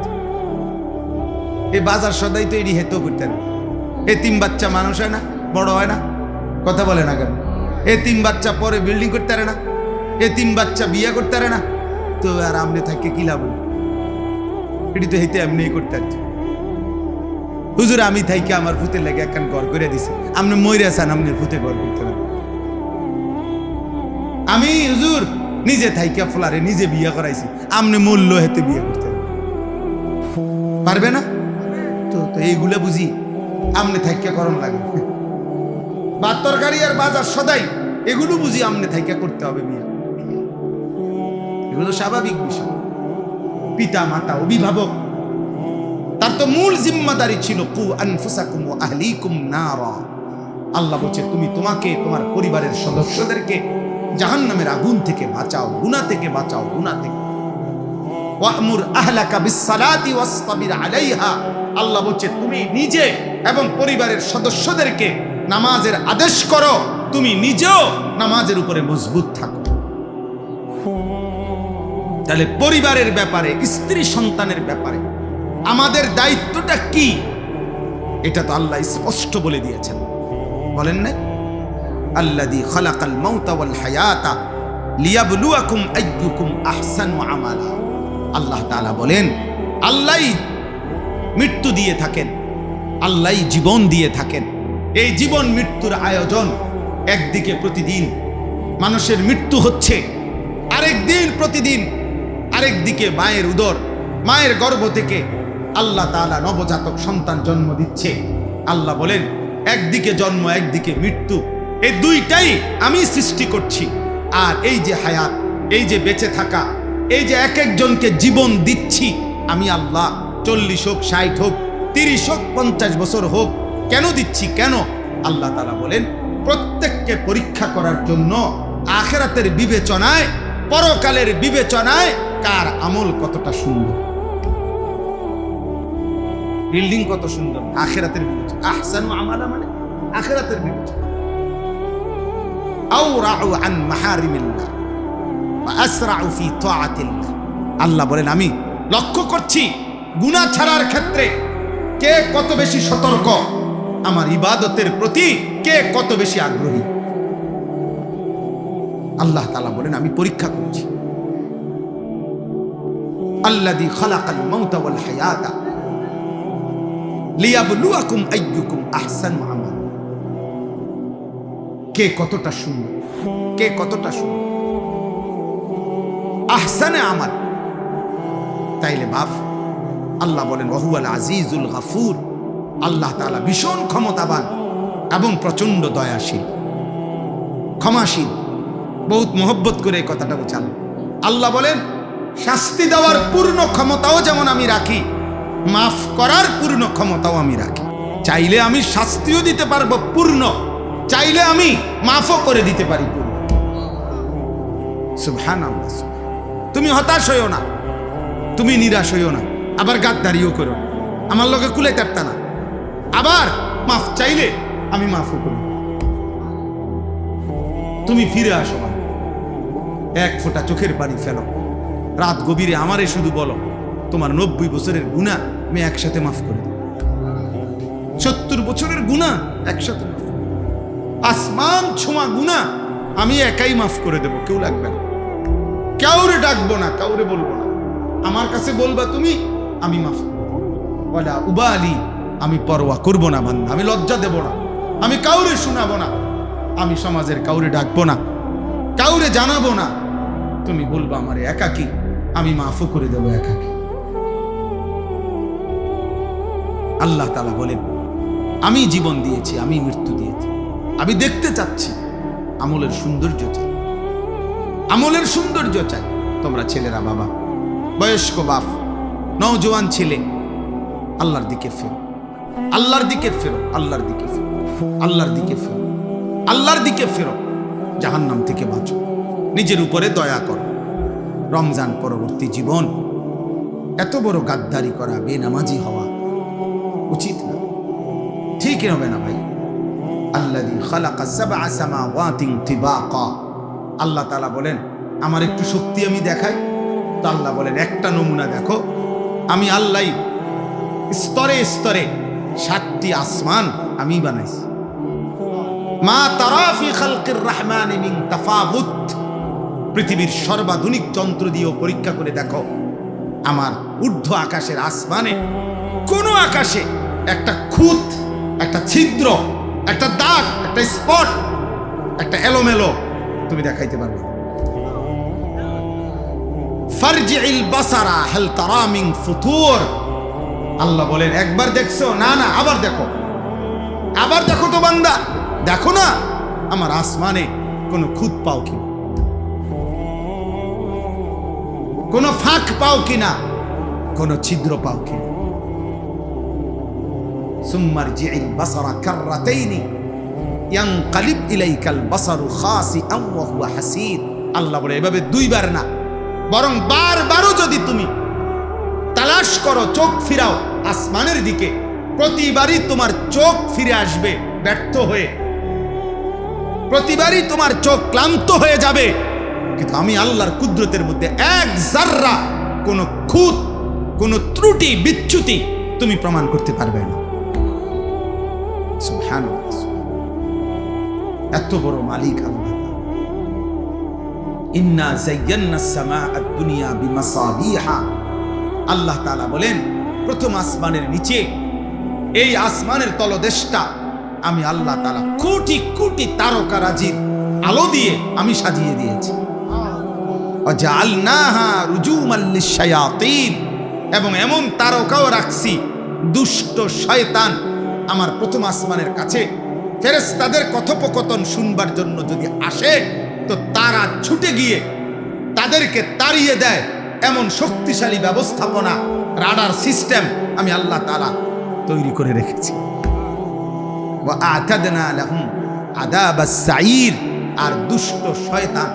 এই বাজার সদাই তো এডি হেতেও করতেন। এতিম বাচ্চা মানুষ হয় না, বড় হয় না, কথা বলে না কেন? এতিম বাচ্চা পরে বিল্ডিং করতে পারে না, এতিম বাচ্চা বিয়ে করতে পারে না, তো আর আপনি থাকে কি লাভ? এটি তো হেতে এমনি করতে পারছি। হুজুর আমি থাইকে আমার ফুতে লেগে একখান ঘর করে দিছে, আপনি মরে আছেন, আপনি ফুতে ঘর করতে পারেন। আমি হুজুর নিজে থাইকা ফলারে নিজে বিয়ে করাইছি, আপনি মূল্য হেতে বিয়ে করতে পারবে না? তো এইগুলা বুঝি আমনে থাইকা করণ লাগে। ভাত তরকারি আর বাজার সদাই এগুলো বুঝি আমনে থাইকা করতে হবে বিয়ে, এগুলো স্বাভাবিক বিষয়। পিতা মাতা, অভিভাবক, তার তো মূল জিম্মাদারি ছিল কু আনফুসাকুম ওয়া আহলিকুম নারা। আল্লাহ বলছে তুমি তোমাকে, তোমার পরিবারের সদস্যদেরকে জাহান্নামের আগুন থেকে বাঁচাও, গুনাহ থেকে বাঁচাও, গুনাহ থেকে। ওয়া'মুর আহলাকা বিস-সালাতি ওয়াসতাবির আলাইহা। আল্লাহ বলছে তুমি নিজে এবং পরিবারের সদস্যদেরকে নামাজের আদেশ করো, তুমি নিজেও নামাজের উপরে মজবুত থাকো। তাহলে পরিবারের ব্যাপারে, স্ত্রী সন্তানের ব্যাপারে আমাদের দায়িত্বটা কি, এটা তো আল্লাহ স্পষ্ট বলে দিয়েছেন। বলেন না, আল্লাযী খালাকাল মাউতা ওয়াল হায়াতা লিয়াবলুয়াকুম আইয়ুকুম আহসানু আমালা। আল্লাহ তাআলা বলেন, আল্লাহই মৃত্যু দিয়ে থাকেন, আল্লাহই জীবন দিয়ে থাকেন। এই জীবন মৃত্যুর আয়োজন, একদিকে প্রতিদিন মানুষের মৃত্যু হচ্ছে, আরেকদিন প্রতিদিন আরেকদিকে মায়ের উদর, মায়ের গর্ভ থেকে আল্লাহ তাআলা নবজাতক সন্তান জন্ম দিচ্ছে। আল্লাহ বলেন একদিকে জন্ম, একদিকে মৃত্যু, এই দুইটাই আমি সৃষ্টি করছি। আর এই যে হায়াত, এই যে বেঁচে থাকা, এই যে এক একজনকে জীবন দিচ্ছি আমি আল্লাহ, 40 হোক, 60 হোক, 30 হোক, 50 বছর হোক, কেন দিচ্ছি? কেন? আল্লাহ তাআলা বলেন প্রত্যেককে পরীক্ষা করার জন্য, আখিরাতের বিবেচনায়, পরকালের বিবেচনায় কার আমল কতটা সুন্দর, বিল্ডিং কত সুন্দর, আখিরাতের বিবেচনা। আহসানু আমালা মানে আখিরাতের বিবেচনা। আওরাউ আন মাহারিমিল্লাহ ওয়া আসরাউ ফি তাআতিল্লাহ। আল্লাহ বলেন আমি লক্ষ্য করছি গুনাহ ছাড়ার ক্ষেত্রে কে কত বেশি সতর্ক, আমার ইবাদতের প্রতি কে কত বেশি আগ্রহী। আল্লাহ তাআলা বলেন আমি পরীক্ষা করছি। আল্লাযী খালাকাল মাউতা ওয়াল হায়াতা লিয়াবলুয়াকুম আইয়ুকুম আহসানু আমালা। কে কতটা সুন্দর, কে কতটা সুন্দর, আহসানে আমাল। তাইলে বাপ, আল্লাহ বলেন ওয়াহুয়াল আজিজুল গাফুর। আল্লাহ তাআলা ভীষণ ক্ষমতাবান এবং প্রচন্ড দয়াশীল, ক্ষমাশীল। বহুত মহব্বত করে এই কথাটা বোঝাল। আল্লাহ বলেন শাস্তি দেওয়ার পূর্ণ ক্ষমতাও যেমন আমি রাখি, মাফ করার পূর্ণ ক্ষমতাও আমি রাখি। চাইলে আমি শাস্তিও দিতে পারবো পূর্ণ, চাইলে আমি মাফও করে দিতে পারি পূর্ণ। সুবহানাল্লাহ। তুমি হতাশ হইও না, তুমি নিরাশ হইও না। আবার গাদ্দারিও করো, আমার লগে কুলে কাটতা না, আবার মাফ চাইলে আমি মাফও করি। তুমি ফিরে আসো, এক ফোঁটা চোখের পানি ফেলো, রাত গভীরে আমারে শুধু বলো তোমার 90 বছরের গুনাহ আমি একসাথে মাফ করে দেব, 70 বছরের গুনাহ একসাথে মাফ, আসমান ছোঁয়া গুনাহ আমি একাই মাফ করে দেব, কেউ লাগবে না, কাউরে ডাকবো না, কাউরে বলবো না, আমার কাছে বলবা তুমি, আমি মাফ ওয়ালা উবালি, আমি পরোয়া করবো না বান্দা, আমি লজ্জা দেব না, আমি কাউরে শোনাবো না, আমি সমাজের কাউরে ডাকবো না, কাউরে জানাবো না, তুমি বলবা আমারে একাকী, আমি মাফও করে দেব একাকী। আল্লাহ তাআলা বলেন আমি জীবন দিয়েছি, আমি মৃত্যু দিয়েছি, আমি দেখতে চাচ্ছি আমলের সৌন্দর্য চাই, আমলের সৌন্দর্য চাই। তোমরা ছেলেরা, বাবা, বয়স্ক বাপ, নওজোয়ান ছেলে, আল্লাহর দিকে ফেরো, আল্লাহর দিকে ফেরো, আল্লাহর দিকে ফেরো, আল্লাহর দিকে ফেরো, আল্লাহর দিকে ফেরো, জাহান্নাম থেকে বাঁচো, নিজের উপরে দয়া করো। রমজান পরবর্তী জীবন এত বড় গাদ্দারি করা, বেনামাজি হওয়া উচিত না, ঠিক হবে না ভাই। আল্লাযী খালাকা সাবআ সামাওয়াতিন তিবাকা, আল্লাহ তাআলা বলেন আমার একটু শক্তি আমি দেখাই, তো আল্লাহ বলেন একটা নমুনা দেখো, আমি আল্লাহ স্তরে স্তরে 7টি আসমান আমি বানাইছি। মা তারা ফি খালকির রহমানি মিন তাফাউত, পৃথিবীর সর্বাধুনিক যন্ত্র দিয়েও পরীক্ষা করে দেখো, আমার ঊর্ধ্ব আকাশের আসমানে কোন আকাশে একটা খুঁত, একটা ছিদ্র, একটা দাগ, একটা স্পট, একটা এলোমেলো তুমি দেখাইতে পারবে না। ফারজিল বাসারা হাল তারা মিন ফুতুর, আল্লাহ বলেন একবার দেখছো, না না আবার দেখো, আবার দেখো তো বান্দা, দেখো না আমার আসমানে কোনো খুঁত পাও কি, কোনো ফাঁক পাও কিনা, কোনো ছিদ্র পাও কিনা। সুম্মারজিল বাসারা কাররাতাইনি ইয়ানকালিব ইলাইকাল বাসারু খাসিআন ওয়া হুয়া হাসীর, আল্লাহ বলে এভাবে 2 বার না, বরং বারবারও যদি তুমি তালাশ করো, চোখ ফিরাও আসমানের দিকে, প্রতিবারই তোমার চোখ ফিরে আসবে ব্যর্থ হয়ে, প্রতিবারই তোমার চোখ ক্লান্ত হয়ে যাবে, কিন্তু আমি আল্লাহর কুদরতের মধ্যে এক জাররা কোনো খুঁত, কোনো ত্রুটি বিচ্যুতি তুমি প্রমাণ করতে পারবে না। সুবহানাল্লাহ, এত বড় মালিক আল্লাহ। ইন্না যায়্যানাস সামাআদ দুনিয়া বিমাসাবিহা, আল্লাহ তাআলা বলেন প্রথম আসমানের নিচে, এই আসমানের তলদেশটা আমি আল্লাহ তাআলা কোটি কোটি তারকারাজির আলো দিয়ে আমি সাজিয়ে দিয়েছি। ওয়াজআলনাহা রুজুমান লিশ-শায়াতিন, এবং এমন তারকাও রাখছি দুষ্ট শয়তান আমার প্রথম আসমানের কাছে ফেরেশতাদের কথোপকথন শুনবার জন্য যদি আসে, তো তারা ছুটে গিয়ে তাদেরকে তাড়িয়ে দেয়, এমন শক্তিশালী ব্যবস্থাপনা, রাডার সিস্টেম আমি আল্লাহ তাআলা তৈরি করে রেখেছি। ওয়া আ'তাদনা লাহুম আযাবাস সাঈর, আর দুষ্ট শয়তান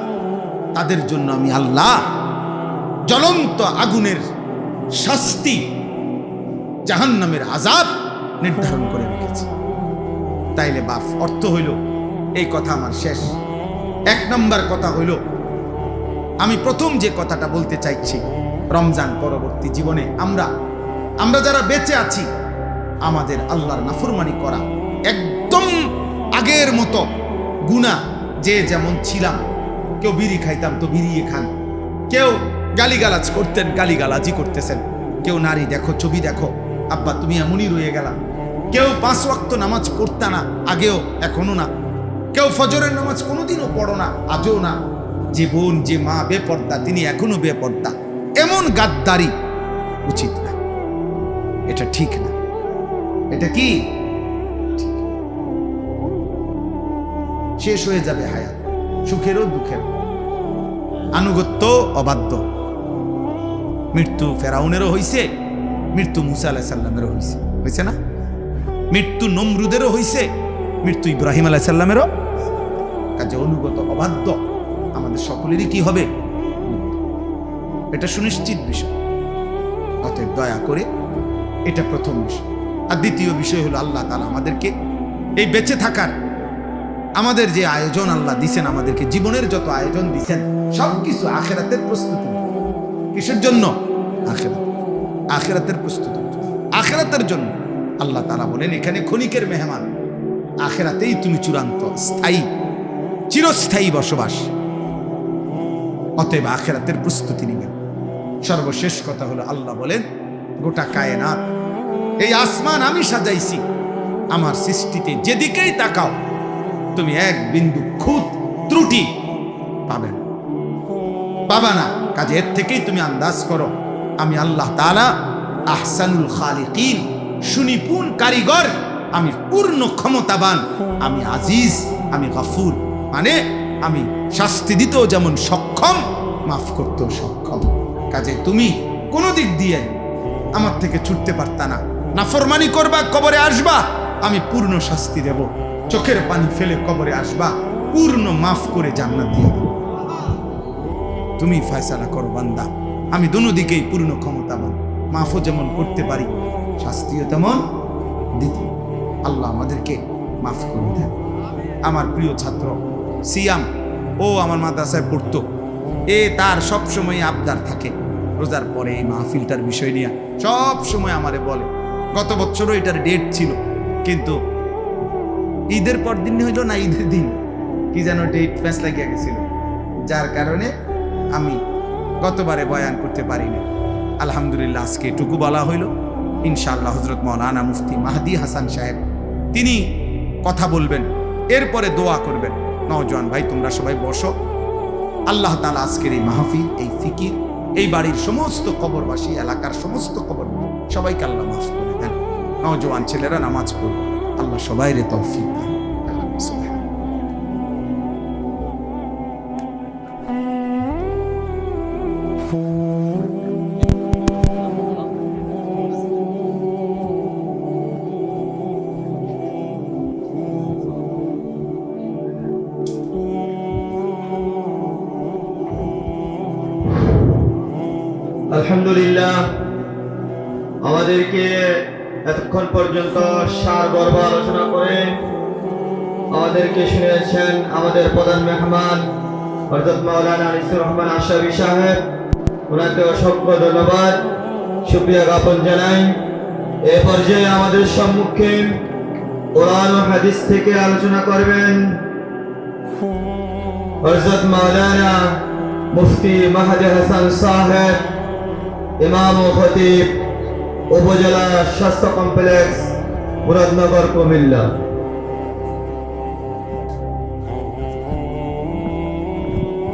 তাদের জন্য আমি আল্লাহ জ্বলন্ত আগুনের শাস্তি, জাহান্নামের আযাব নির্ধারণ করে রেখেছি। তাইলে বাপ, অর্থ হইল এই কথা আমার শেষ। 1 নম্বর কথা হইল, আমি প্রথম যে কথাটা বলতে চাইছি, রমজান পরবর্তী জীবনে আমরা যারা বেঁচে আছি, আমাদের আল্লাহর নাফরমানি করা একদম আগের মতো গুনাহ, যে যেমন ছিলাম, কেউ বিড়ি খাইতাম তো বিড়িয়ে খান, কেউ গালিগালাজ করতেন গালিগালাজি করতেছেন, কেউ নারী দেখো, ছবি দেখো, আব্বা তুমি এমনই রয়ে গেলা, কেউ 5 ওয়াক্ত নামাজ পড়তা না, আগেও এখনো না, কেউ ফজরের নামাজ কোনোদিনও পড়ো না, আজও না, যে বোন যে মা বেপর্দা তিনি এখনো বেপর্দা, এমন গাদ্দারি উচিত না, এটা ঠিক না। এটা কি শেষ হয়ে যাবে হায়াত, সুখেরও দুঃখেরও, আনুগত্য অবাধ্য। মৃত্যু ফেরাউনেরও হইছে, মৃত্যু মুসা আলাইহিস সালামেরও হইছে না? মৃত্যু নমরুদেরও হইছে, মৃত্যু ইব্রাহিম আলাইহিস সালামেরও। কাজে অনুগত অবাধ্য আমাদের সকলেরই কি হবে, এটা সুনিশ্চিত বিষয়। অতএব দয়া করে এটা প্রথম বিষয়। আর দ্বিতীয় বিষয় হলো আল্লাহ তাআলা আমাদেরকে এই বেঁচে থাকার আমাদের যে আয়োজন আল্লাহ দিছেন, আমাদেরকে জীবনের যত আয়োজন দিছেন সবকিছু আখিরাতের প্রস্তুতি। কিসের জন্য? আখিরাতের প্রস্তুতি, আখিরাতের জন্য। আল্লাহ তাআলা বলেন এখানে ক্ষণিকের মেহমান, আখিরাতেই তুমি চূড়ান্ত স্থায়ী চিরস্থায়ী বসবাস। অতএব আখিরাতের প্রস্তুতি নেবেন। সর্বশেষ কথা হলো আল্লাহ বলেন গোটা কায়নাত, এই আসমান আমি সাজাইছি, আমার সৃষ্টিতে যেদিকেই তাকাও তুমি এক বিন্দু খুঁত ত্রুটি পাবা না। কাজে এর থেকেই তুমি আন্দাজ করো আমি আল্লাহ তাআলা আহসানুল খালিকিন, সুনিপুণ কারিগর, আমি পূর্ণ ক্ষমতাবান, আমি আজিজ, আমি গফুর, মানে আমি শাস্তি দিতেও যেমন সক্ষম, মাফ করতেও সক্ষম। কাজে তুমি কোনো দিক দিয়ে আমার থেকে ছুটতে পারতা না। নাফরমানি করবা, কবরে আসবা, আমি পূর্ণ শাস্তি দেব। চোখের পানি ফেলে কবরে আসবা, পূর্ণ মাফ করে জান্নাত দিয়ে দেব। তুমি ফয়সালা করো বান্দা, আমি দুনো দিকেই পূর্ণ ক্ষমতাবান, মাফও যেমন করতে পারি, শাস্তিও তেমন দিতে। আল্লাহ আমাদেরকে মাফ করে দেন। আমার প্রিয় ছাত্র সিয়াম, ও আমার মাদ্রাসায় পড়তো, তার সব সময় আবদার থাকে রোজার পরে এই মাহফিলটার বিষয় নিয়ে সব সময় আমারে বলে। গত বছরও এটার ডেট ছিল, কিন্তু ঈদের পর দিন হইল না, ঈদের দিন কি যেন ডেট ফ্যাস লাগিয়ে গেছিল, যার কারণে আমি গতবারে বয়ান করতে পারিনি। আলহামদুলিল্লাহ আজকে এটুকু বলা হইল। ইনশাআল্লাহ হযরত মাওলানা মুফতি মাহদি হাসান সাহেব তিনি কথা বলবেন, এরপরে দোয়া করবেন। নওজোয়ান ভাই তোমরা সবাই বসো। আল্লাহ তাআলা আজকের এই মাহফিল, এই ফিকির, এই বাড়ির সমস্ত কবরবাসী, এলাকার সমস্ত কবরবাসী সবাইকে আল্লাহ মাফ করে দেন। নওজোয়ান ছেলেরা নামাজ পড়ে, আল্লাহ সবাইরে তৌফিক দেন। আলহামদুলিল্লাহ, আমাদেরকে এতক্ষণ পর্যন্ত সারগর্ভ আলোচনা করে আমাদেরকে শুনিয়েছেন আমাদের প্রধান মেহমান হযরত মাওলানা আনিসুর রহমান আশরাফি সাহেব। ওনাকে অসংখ্য ধন্যবাদ, শুকরিয়া জ্ঞাপন জানাই। এ পর্যায়ে আমাদের সম্মুখে কোরআন ও হাদিস থেকে আলোচনা করবেন হযরত মাওলানা মুফতি মাহদি হাসান সাহেব, ইমাম ও খতিব, উপজেলা স্বাস্থ্য কমপ্লেক্স, মুরাদনগর, কুমিল্লা।